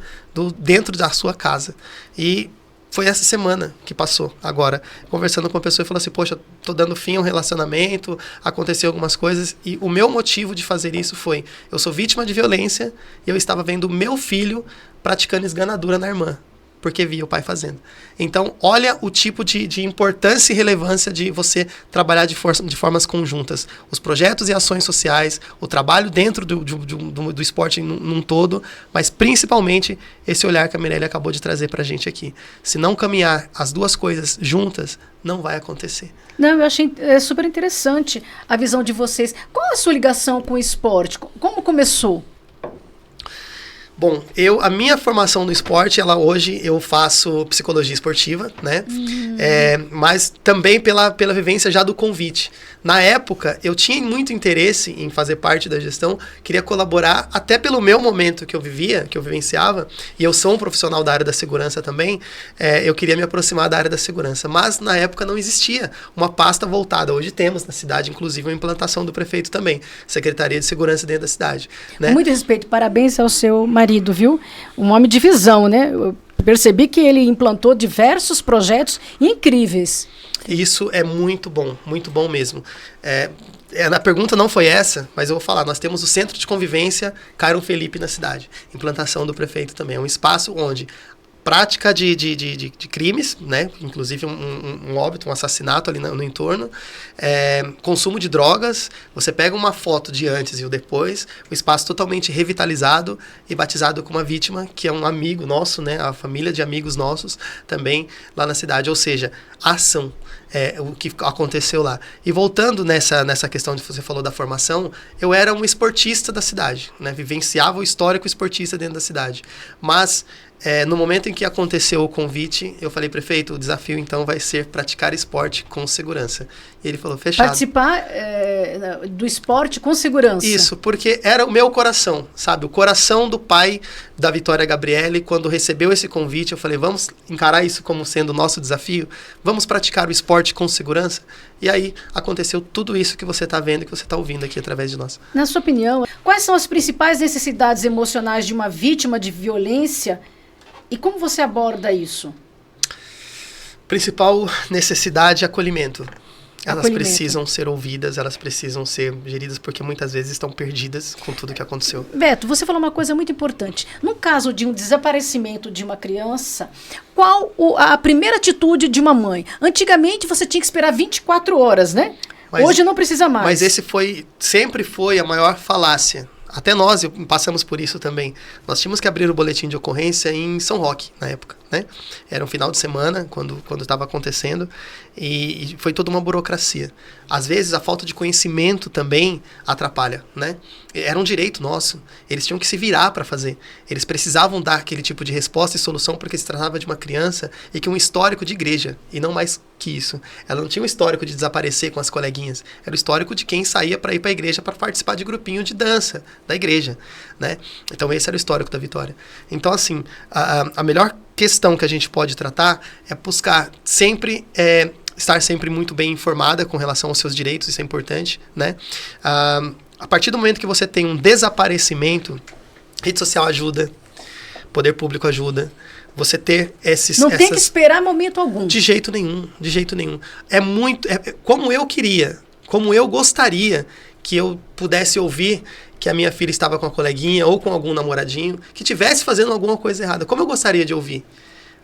dentro da sua casa. E foi essa semana que passou agora, conversando com uma pessoa e falou assim, poxa, tô dando fim a um relacionamento, aconteceu algumas coisas, e o meu motivo de fazer isso foi, eu sou vítima de violência e eu estava vendo o meu filho praticando esganadura na irmã, porque via o pai fazendo. Então, olha o tipo de importância e relevância de você trabalhar de formas conjuntas. Os projetos e ações sociais, o trabalho dentro do esporte num todo, mas principalmente esse olhar que a Mirelle acabou de trazer pra gente aqui. Se não caminhar as duas coisas juntas, não vai acontecer. Não, eu achei super interessante a visão de vocês. Qual a sua ligação com o esporte? Como começou? Bom, a minha formação no esporte, hoje eu faço psicologia esportiva, né? Mas também pela vivência já do convite. Na época, eu tinha muito interesse em fazer parte da gestão, queria colaborar, até pelo meu momento que eu vivia, que eu vivenciava, e eu sou um profissional da área da segurança também, eu queria me aproximar da área da segurança. Mas na época não existia uma pasta voltada. Hoje temos na cidade, inclusive, uma implantação do prefeito também, Secretaria de Segurança dentro da cidade. Né? Com muito respeito, parabéns ao seu marido, viu? Um homem de visão, né? Eu percebi que ele implantou diversos projetos incríveis. Isso é muito bom mesmo. A pergunta não foi essa, mas eu vou falar. Nós temos o Centro de Convivência Cairum Felipe na cidade. Implantação do prefeito também. É um espaço onde prática de crimes, né? Inclusive um óbito, um assassinato ali no entorno, consumo de drogas, você pega uma foto de antes e o depois, o espaço totalmente revitalizado e batizado com uma vítima, que é um amigo nosso, né? A família de amigos nossos também lá na cidade, ou seja, a ação. O que aconteceu lá. E voltando nessa questão que você falou da formação, eu era um esportista da cidade, né? Vivenciava o histórico esportista dentro da cidade. Mas, no momento em que aconteceu o convite, eu falei, prefeito, o desafio então vai ser praticar esporte com segurança. E ele falou, fechado. Participar do esporte com segurança. Isso, porque era o meu coração, sabe? O coração do pai da Vitória Gabriele, quando recebeu esse convite, eu falei, vamos encarar isso como sendo o nosso desafio? Vamos praticar o esporte com segurança? E aí aconteceu tudo isso que você está vendo e que você está ouvindo aqui através de nós. Na sua opinião, quais são as principais necessidades emocionais de uma vítima de violência e como você aborda isso? Principal necessidade é acolhimento. Elas precisam ser ouvidas, elas precisam ser geridas, porque muitas vezes estão perdidas com tudo que aconteceu. Beto, você falou uma coisa muito importante. No caso de um desaparecimento de uma criança, qual a primeira atitude de uma mãe? Antigamente você tinha que esperar 24 horas, né? Hoje não precisa mais. Mas sempre foi a maior falácia. Até nós passamos por isso também. Nós tínhamos que abrir o boletim de ocorrência em São Roque, na época, né? Era um final de semana, quando estava acontecendo, e foi toda uma burocracia. Às vezes, a falta de conhecimento também atrapalha, né? Era um direito nosso. Eles tinham que se virar para fazer. Eles precisavam dar aquele tipo de resposta e solução porque se tratava de uma criança e que um histórico de igreja, e não mais que isso. Ela não tinha um histórico de desaparecer com as coleguinhas. Era o histórico de quem saía para ir para a igreja para participar de grupinho de dança da igreja, né? Então esse era o histórico da Vitória. Então assim, a melhor questão que a gente pode tratar é buscar sempre estar sempre muito bem informada com relação aos seus direitos, isso é importante, né? A partir do momento que você tem um desaparecimento, rede social ajuda, poder público ajuda, você ter tem que esperar momento algum. De jeito nenhum, de jeito nenhum. Como eu queria, como eu gostaria que eu pudesse ouvir que a minha filha estava com a coleguinha ou com algum namoradinho, que estivesse fazendo alguma coisa errada. Como eu gostaria de ouvir?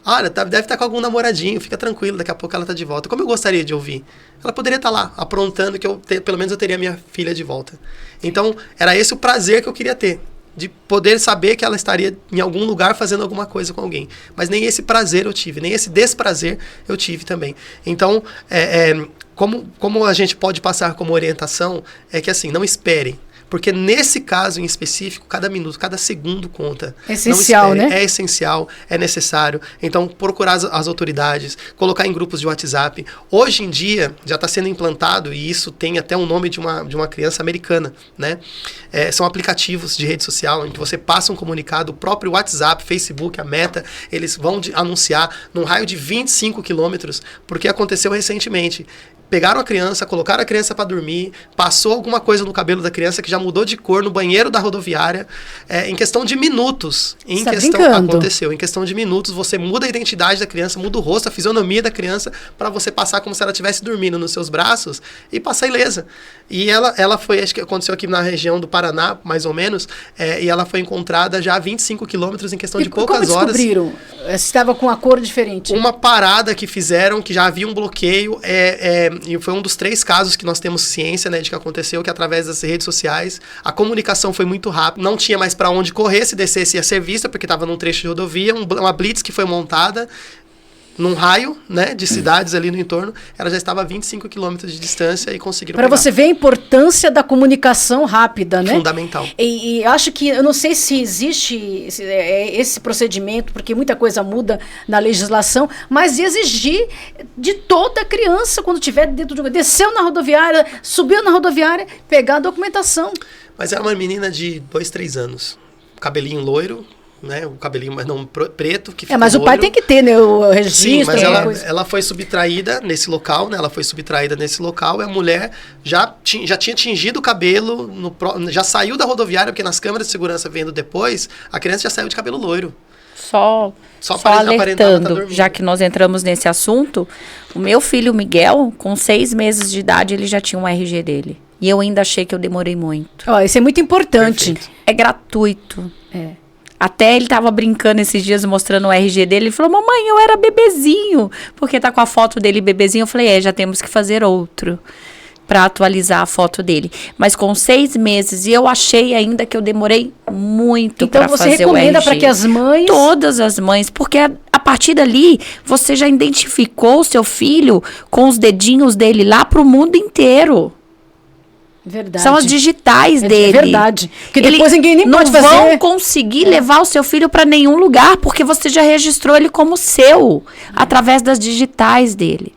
Olha, deve estar com algum namoradinho, fica tranquilo, daqui a pouco ela está de volta. Como eu gostaria de ouvir? Ela poderia estar lá, aprontando, pelo menos eu teria minha filha de volta. Então, era esse o prazer que eu queria ter, de poder saber que ela estaria em algum lugar fazendo alguma coisa com alguém. Mas nem esse prazer eu tive, nem esse desprazer eu tive também. Então, como a gente pode passar como orientação, é que assim, não espere. Porque nesse caso em específico, cada minuto, cada segundo conta. É essencial, né? É essencial, é necessário. Então, procurar as autoridades, colocar em grupos de WhatsApp. Hoje em dia, já está sendo implantado, e isso tem até um nome de uma criança americana, né? São aplicativos de rede social em que você passa um comunicado, o próprio WhatsApp, Facebook, a Meta, eles vão anunciar num raio de 25 quilômetros, porque aconteceu recentemente. pegaram a criança, colocaram a criança para dormir, passou alguma coisa no cabelo da criança que já mudou de cor no banheiro da rodoviária, em questão de minutos. Aconteceu. Em questão de minutos, você muda a identidade da criança, muda o rosto, a fisionomia da criança, para você passar como se ela estivesse dormindo nos seus braços e passar ilesa. E ela foi, acho que aconteceu aqui na região do Paraná, mais ou menos, e ela foi encontrada já a 25 quilômetros em questão de poucas horas. Como descobriram? Estava com a cor diferente? Uma parada que fizeram, que já havia um bloqueio, e foi um dos 3 casos que nós temos ciência, né, de que aconteceu, que através das redes sociais, a comunicação foi muito rápida, não tinha mais para onde correr, se descesse ia ser vista, porque estava num trecho de rodovia, uma blitz que foi montada num raio, né, de cidades ali no entorno, ela já estava a 25 quilômetros de distância e conseguiram pegar. Para você ver a importância da comunicação rápida, né? Fundamental. E acho que, eu não sei se existe esse procedimento, porque muita coisa muda na legislação, mas exigir de toda criança, quando estiver dentro de desceu na rodoviária, subiu na rodoviária, pegar a documentação. Mas era uma menina de 2, 3 anos, cabelinho loiro, né, o cabelinho mas não preto que mas o pai tem que ter, né, o registro. Sim, mas ela foi subtraída nesse local, né? Ela foi subtraída nesse local e a mulher já tinha tingido o cabelo, já saiu da rodoviária, porque nas câmeras de segurança vendo depois, a criança já saiu de cabelo loiro. Só alertando, já que nós entramos nesse assunto, o meu filho Miguel, com 6 meses de idade, ele já tinha um RG dele. E eu ainda achei que eu demorei muito. Isso é muito importante. Perfeito. É gratuito. Até ele tava brincando esses dias, mostrando o RG dele. Ele falou, mamãe, eu era bebezinho. Porque tá com a foto dele bebezinho. Eu falei, já temos que fazer outro para atualizar a foto dele. Mas com 6 meses, e eu achei ainda que eu demorei muito para fazer o RG. Então você recomenda para que as mães... Todas as mães, porque a partir dali, você já identificou o seu filho com os dedinhos dele lá pro mundo inteiro. Verdade. São as digitais dele. É verdade. Porque depois ninguém nem pode fazer. Não vão conseguir levar o seu filho para nenhum lugar, porque você já registrou ele como seu, através das digitais dele.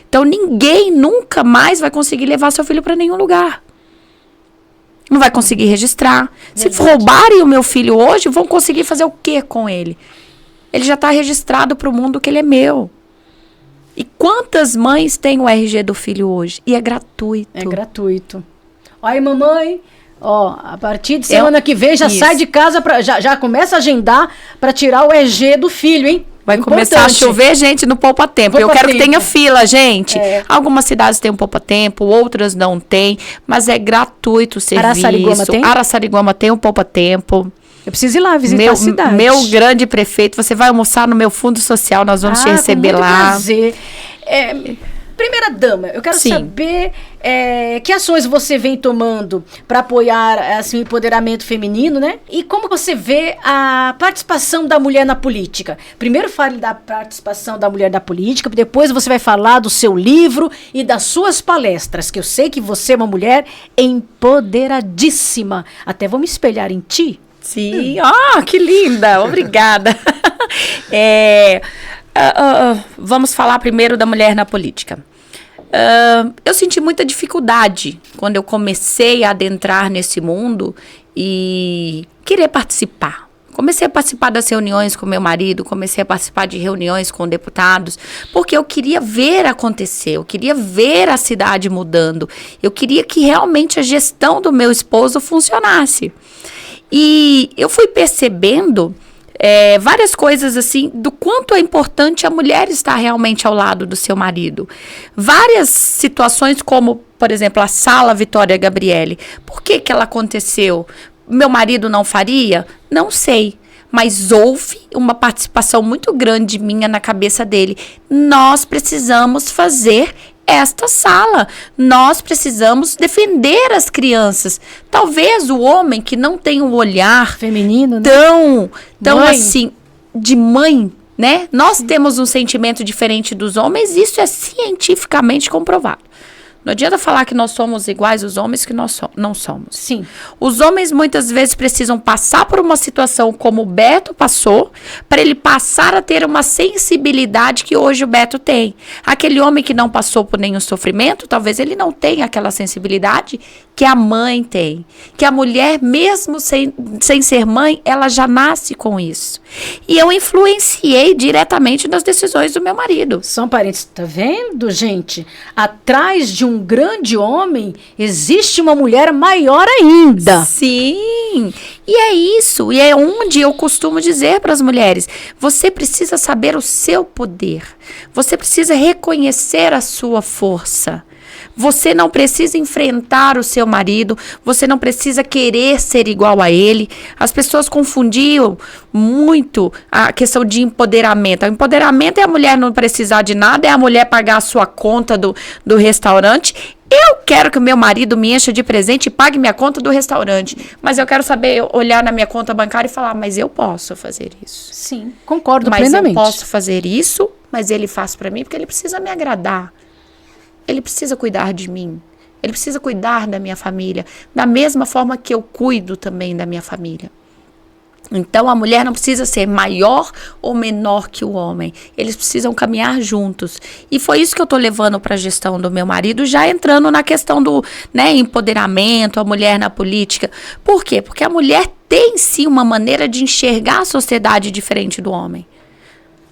Então, ninguém nunca mais vai conseguir levar seu filho para nenhum lugar. Não vai conseguir registrar. Verdade. Se roubarem o meu filho hoje, vão conseguir fazer o quê com ele? Ele já está registrado para o mundo que ele é meu. E quantas mães têm o RG do filho hoje? E é gratuito. É gratuito. Aí, mamãe, a partir de semana que vem já sai de casa, já começa a agendar para tirar o RG do filho, hein? Vai começar a chover, gente, no Poupa Tempo. Eu quero que tenha fila, gente. Algumas cidades têm um Poupa Tempo, outras não têm, mas é gratuito o serviço. Araçariguama tem? Araçariguama tem um Poupa Tempo. Eu preciso ir lá visitar a cidade. Meu grande prefeito, você vai almoçar no meu fundo social, nós vamos te receber lá. Prazer. Primeira dama, eu quero saber que ações você vem tomando para apoiar o empoderamento feminino, né? E como você vê a participação da mulher na política? Primeiro fale da participação da mulher na política, depois você vai falar do seu livro e das suas palestras, que eu sei que você é uma mulher empoderadíssima. Até vou me espelhar em ti. Sim, que linda, obrigada. Vamos falar primeiro da mulher na política. Eu senti muita dificuldade quando eu comecei a adentrar nesse mundo e querer participar. Comecei a participar das reuniões com meu marido, comecei a participar de reuniões com deputados, porque eu queria ver acontecer, eu queria ver a cidade mudando, eu queria que realmente a gestão do meu esposo funcionasse. E eu fui percebendo várias coisas assim, do quanto é importante a mulher estar realmente ao lado do seu marido. Várias situações como, por exemplo, a Sala Vitória Gabriele. Por que ela aconteceu? Meu marido não faria? Não sei. Mas houve uma participação muito grande minha na cabeça dele. Nós precisamos fazer esta sala. Nós precisamos defender as crianças. Talvez o homem que não tem um olhar feminino, né? tão assim, de mãe, né? Nós temos um sentimento diferente dos homens, isso é cientificamente comprovado. Não adianta falar que nós somos iguais aos homens, que nós não somos. Sim. Os homens muitas vezes precisam passar por uma situação como o Beto passou, para ele passar a ter uma sensibilidade que hoje o Beto tem. Aquele homem que não passou por nenhum sofrimento, talvez ele não tenha aquela sensibilidade que a mãe tem. Que a mulher, mesmo sem ser mãe, ela já nasce com isso. E eu influenciei diretamente nas decisões do meu marido. São parentes, tá vendo, gente? Atrás de um grande homem existe uma mulher maior ainda. Sim, e é isso, e é onde eu costumo dizer para as mulheres, você precisa saber o seu poder, você precisa reconhecer a sua força. Você não precisa enfrentar o seu marido, você não precisa querer ser igual a ele. As pessoas confundiam muito a questão de empoderamento. O empoderamento é a mulher não precisar de nada, é a mulher pagar a sua conta do restaurante. Eu quero que o meu marido me encha de presente e pague minha conta do restaurante. Mas eu quero saber, olhar na minha conta bancária e falar, mas eu posso fazer isso. Sim, concordo Mas plenamente. eu posso fazer isso, mas ele faz para mim porque ele precisa me agradar. Ele precisa cuidar de mim. Ele precisa cuidar da minha família. Da mesma forma que eu cuido também da minha família. Então, a mulher não precisa ser maior ou menor que o homem. Eles precisam caminhar juntos. E foi isso que eu estou levando para a gestão do meu marido, já entrando na questão do empoderamento, a mulher na política. Por quê? Porque a mulher tem, sim, uma maneira de enxergar a sociedade diferente do homem.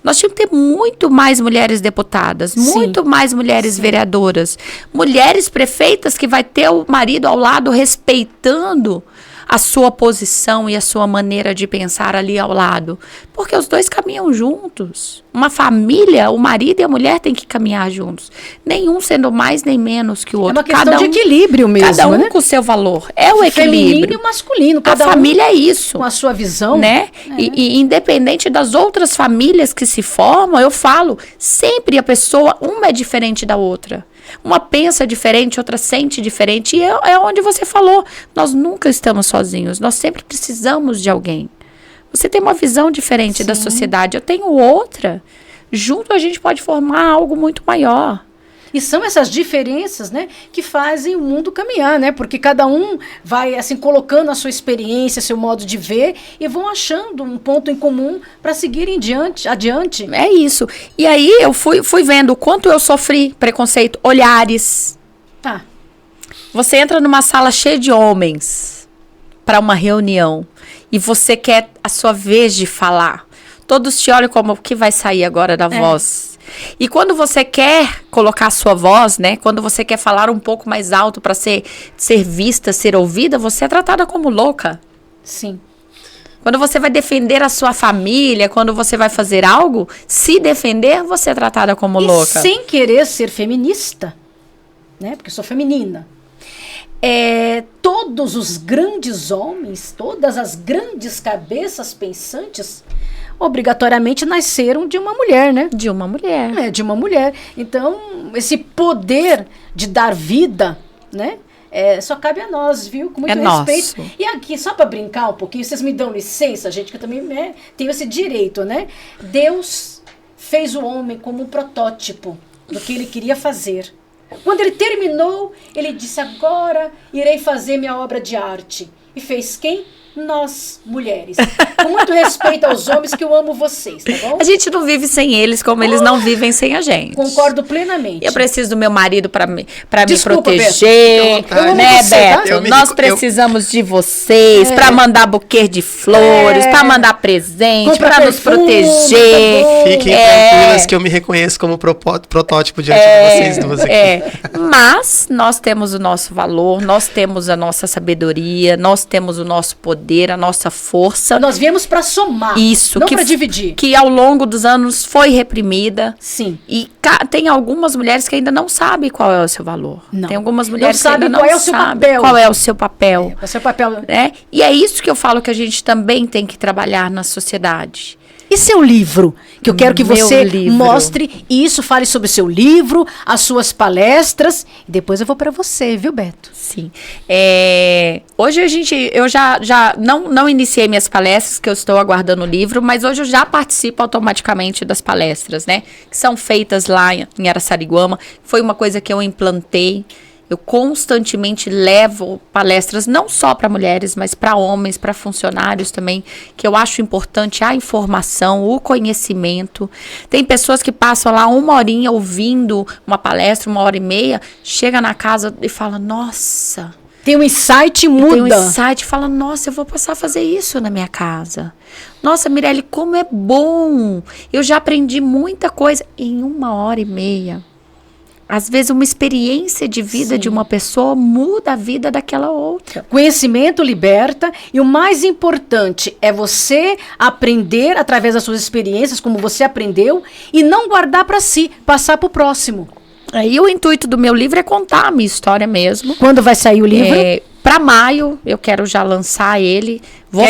Nós tínhamos que ter muito mais mulheres deputadas, muito mais mulheres vereadoras, mulheres prefeitas que vai ter o marido ao lado respeitando a sua posição e a sua maneira de pensar ali ao lado. Porque os dois caminham juntos. Uma família, o marido e a mulher têm que caminhar juntos. Nenhum sendo mais nem menos que o outro. É uma questão de equilíbrio mesmo, cada um, né? com o seu valor. É o equilíbrio. Feminino e o masculino. A família é isso. Com a sua visão. Né? E independente das outras famílias que se formam, eu falo, sempre a pessoa, uma é diferente da outra. Uma pensa diferente, outra sente diferente. E é onde você falou. Nós nunca estamos sozinhos. Nós sempre precisamos de alguém. Você tem uma visão diferente da sociedade. Eu tenho outra. Junto a gente pode formar algo muito maior. E são essas diferenças, né, que fazem o mundo caminhar, né? Porque cada um vai, assim, colocando a sua experiência, seu modo de ver e vão achando um ponto em comum para seguirem adiante. É isso. E aí eu fui vendo o quanto eu sofri preconceito, olhares. Tá. Você entra numa sala cheia de homens para uma reunião e você quer a sua vez de falar. Todos te olham como o que vai sair agora da voz. E quando você quer colocar a sua voz, né? Quando você quer falar um pouco mais alto para ser vista, ser ouvida, você é tratada como louca. Sim. Quando você vai defender a sua família, quando você vai fazer algo, se defender, você é tratada como louca. Sem querer ser feminista, né? Porque eu sou feminina. Todos os grandes homens, todas as grandes cabeças pensantes, obrigatoriamente nasceram de uma mulher, né? De uma mulher. De uma mulher. Então, esse poder de dar vida, né? Só cabe a nós, viu? Com muito respeito. Nosso. E aqui, só para brincar um pouquinho, vocês me dão licença, gente, que eu também tenho esse direito, né? Deus fez o homem como um protótipo do que ele queria fazer. Quando ele terminou, ele disse, agora irei fazer minha obra de arte. E fez quem? Nós, mulheres. Com muito respeito aos homens, que eu amo vocês, tá bom? A gente não vive sem eles como eles não vivem sem a gente. Concordo plenamente. Eu preciso do meu marido para me Desculpa, proteger, Beto. Eu amo né, você, tá? Beto? Nós precisamos de vocês para mandar buquê de flores, para mandar presente, para nos proteger. Tá Fiquem tranquilas que eu me reconheço como protótipo diante de vocês duas aqui. Mas nós temos o nosso valor, nós temos a nossa sabedoria, nós temos o nosso poder, a nossa força. Nós viemos para somar, isso, não para dividir. Que ao longo dos anos foi reprimida. Sim. E tem algumas mulheres que ainda não sabem qual é o seu valor. Não. Tem algumas mulheres que ainda não qual é o seu papel. Qual é o seu papel. Qual é o seu papel. Né? E é isso que eu falo que a gente também tem que trabalhar na sociedade. E seu livro? Que eu quero que você livro. mostre isso, fale sobre o seu livro, as suas palestras. E depois eu vou para você, viu, Beto? Sim. Hoje eu já não iniciei minhas palestras, que eu estou aguardando o livro, mas hoje eu já participo automaticamente das palestras, né? Que são feitas lá em Araçariguama. Foi uma coisa que eu implantei. Eu constantemente levo palestras não só para mulheres, mas para homens, para funcionários também, que eu acho importante a informação, o conhecimento. Tem pessoas que passam lá 1 horinha ouvindo uma palestra, 1h30, chega na casa e fala, nossa... Tem um insight, muda. Tem um insight, fala, nossa, eu vou passar a fazer isso na minha casa. Nossa, Mirelle, como é bom! Eu já aprendi muita coisa em 1h30. Às vezes, uma experiência de vida de uma pessoa muda a vida daquela outra. Conhecimento liberta e o mais importante é você aprender através das suas experiências, como você aprendeu, e não guardar para si, passar para o próximo. E o intuito do meu livro é contar a minha história mesmo. Quando vai sair o livro? Para maio, eu quero já lançar ele. Vou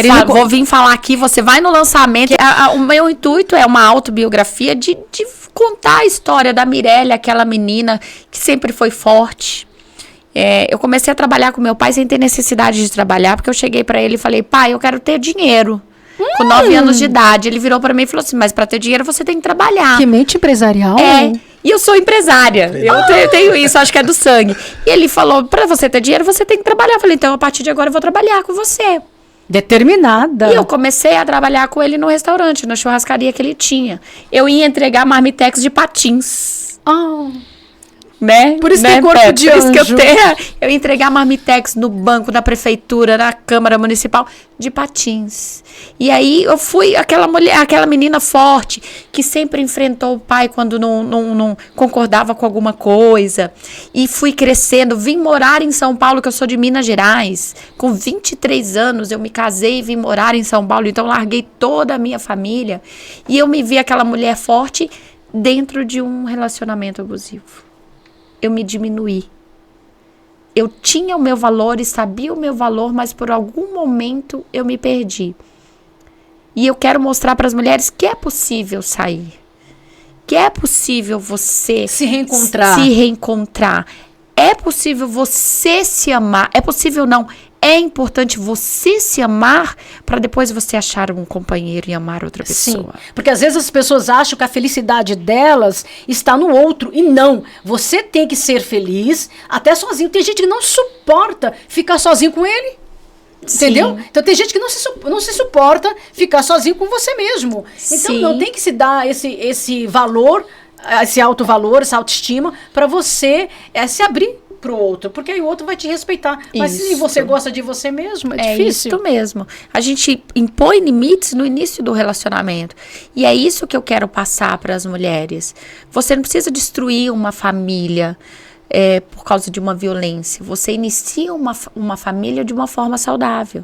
vir falar aqui, você vai no lançamento. O meu intuito é uma autobiografia de contar a história da Mirelle, aquela menina que sempre foi forte. Eu comecei a trabalhar com meu pai sem ter necessidade de trabalhar, porque eu cheguei para ele e falei, pai, eu quero ter dinheiro. Com 9 anos de idade. Ele virou para mim e falou assim, mas para ter dinheiro você tem que trabalhar. Que mente empresarial. E eu sou empresária. Eu tenho isso, acho que é do sangue. E ele falou, para você ter dinheiro você tem que trabalhar. Eu falei, então a partir de agora eu vou trabalhar com você. Determinada. E eu comecei a trabalhar com ele no restaurante, na churrascaria que ele tinha. Eu ia entregar marmitex de patins. Né? Por isso tem corpo de anjo. Por isso que eu ia entregar marmitex no banco, na prefeitura, na Câmara Municipal, de patins. E aí eu fui aquela menina forte, que sempre enfrentou o pai quando não concordava com alguma coisa. E fui crescendo, vim morar em São Paulo, que eu sou de Minas Gerais. Com 23 anos eu me casei e vim morar em São Paulo. Então larguei toda a minha família. E eu me vi aquela mulher forte dentro de um relacionamento abusivo. Eu me diminuí. Eu tinha o meu valor e sabia o meu valor, mas por algum momento eu me perdi. E eu quero mostrar para as mulheres que é possível sair. Que é possível você se reencontrar. É possível você se amar. É possível não. É importante você se amar para depois você achar um companheiro e amar outra pessoa. Sim, porque às vezes as pessoas acham que a felicidade delas está no outro. E não. Você tem que ser feliz até sozinho. Tem gente que não suporta ficar sozinho com ele. Entendeu? Sim. Então tem gente que não se suporta ficar sozinho com você mesmo. Então não tem que se dar esse valor, esse alto valor, essa autoestima para você se abrir pro outro, porque aí o outro vai te respeitar. Mas se você gosta de você mesmo, é difícil. É isso mesmo. A gente impõe limites no início do relacionamento. E é isso que eu quero passar para as mulheres. Você não precisa destruir uma família por causa de uma violência. Você inicia uma família de uma forma saudável.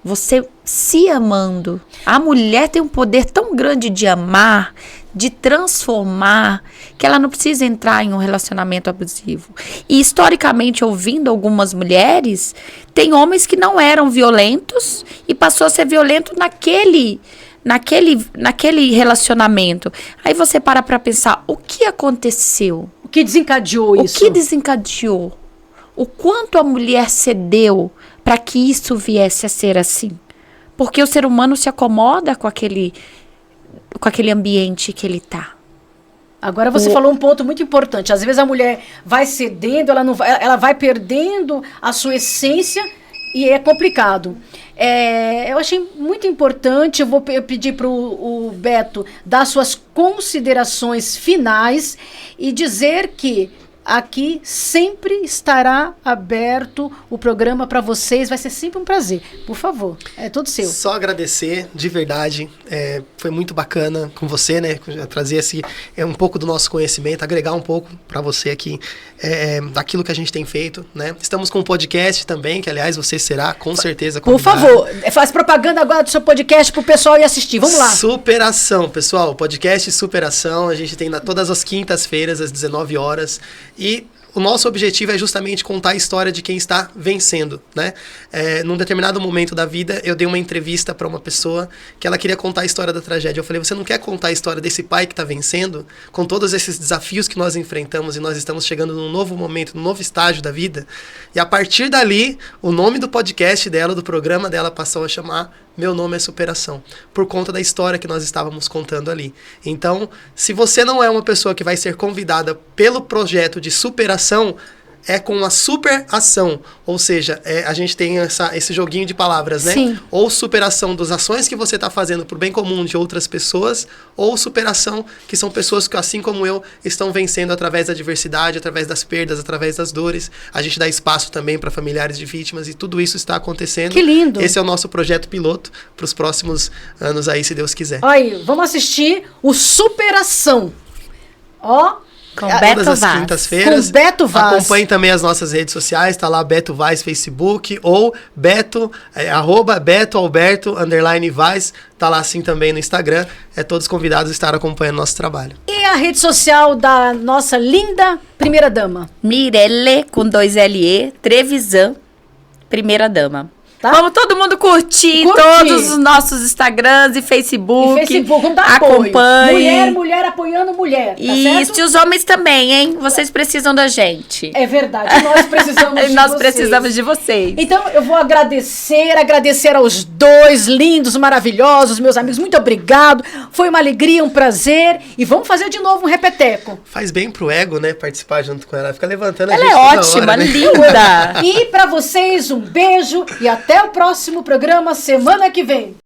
Você se amando. A mulher tem um poder tão grande de amar, de transformar, que ela não precisa entrar em um relacionamento abusivo. E historicamente, ouvindo algumas mulheres, tem homens que não eram violentos e passou a ser violento naquele relacionamento. Aí você para pensar, o que aconteceu? O que desencadeou isso? O que desencadeou? O quanto a mulher cedeu para que isso viesse a ser assim? Porque o ser humano se acomoda com aquele ambiente que ele está. Agora você falou um ponto muito importante. Às vezes a mulher vai cedendo, ela vai perdendo a sua essência e é complicado. Eu achei muito importante, eu vou pedir para o Beto dar suas considerações finais e dizer que aqui sempre estará aberto o programa para vocês. Vai ser sempre um prazer. Por favor, é todo seu. Só agradecer, de verdade. Foi muito bacana com você, né? Trazer um pouco do nosso conhecimento, agregar um pouco para você aqui daquilo que a gente tem feito, né? Estamos com um podcast também, que aliás você será com certeza convidado. Por favor, faz propaganda agora do seu podcast pro pessoal ir assistir. Vamos lá. Superação, pessoal. Podcast Superação. A gente tem todas as quintas-feiras, às 19 horas. E o nosso objetivo é justamente contar a história de quem está vencendo, né? Num determinado momento da vida, eu dei uma entrevista para uma pessoa que ela queria contar a história da tragédia. Eu falei, você não quer contar a história desse pai que está vencendo? Com todos esses desafios que nós enfrentamos e nós estamos chegando num novo momento, num novo estágio da vida. E a partir dali, o nome do podcast dela, do programa dela, passou a chamar Meu Nome é Superação, por conta da história que nós estávamos contando ali. Então, se você não é uma pessoa que vai ser convidada pelo projeto de superação, é com a superação, ou seja, a gente tem esse joguinho de palavras, né? Sim. Ou superação das ações que você está fazendo para o bem comum de outras pessoas, ou superação que são pessoas que, assim como eu, estão vencendo através da adversidade, através das perdas, através das dores. A gente dá espaço também para familiares de vítimas e tudo isso está acontecendo. Que lindo! Esse é o nosso projeto piloto para os próximos anos aí, se Deus quiser. Olha aí, vamos assistir o Superação. Ó, Com Todas Beto as Vaz. quintas-feiras. Com Beto Vaz. Acompanhe também as nossas redes sociais, tá lá Beto Vaz Facebook ou Beto, @BetoAlberto_Vaz, tá lá assim também no Instagram. Todos convidados a estar acompanhando nosso trabalho. e a rede social da nossa linda primeira dama? Mirelle, com 2 LE, Trevisan, primeira dama. Tá? Vamos todo mundo curtir todos os nossos Instagrams e Facebook. E Facebook, vamos dar apoio. Acompanhe. Mulher apoiando mulher, tá Isso, certo? e os homens também, hein? Vocês precisam da gente. É verdade, nós precisamos de Nós vocês. precisamos de vocês. Então, eu vou agradecer aos dois lindos, maravilhosos, meus amigos. Muito obrigado. Foi uma alegria, um prazer. E vamos fazer de novo um repeteco. Faz bem pro ego, né? Participar junto com ela. Fica levantando a Ela gente é toda ótima, hora, né? linda. E para vocês, um beijo e até o próximo programa semana que vem.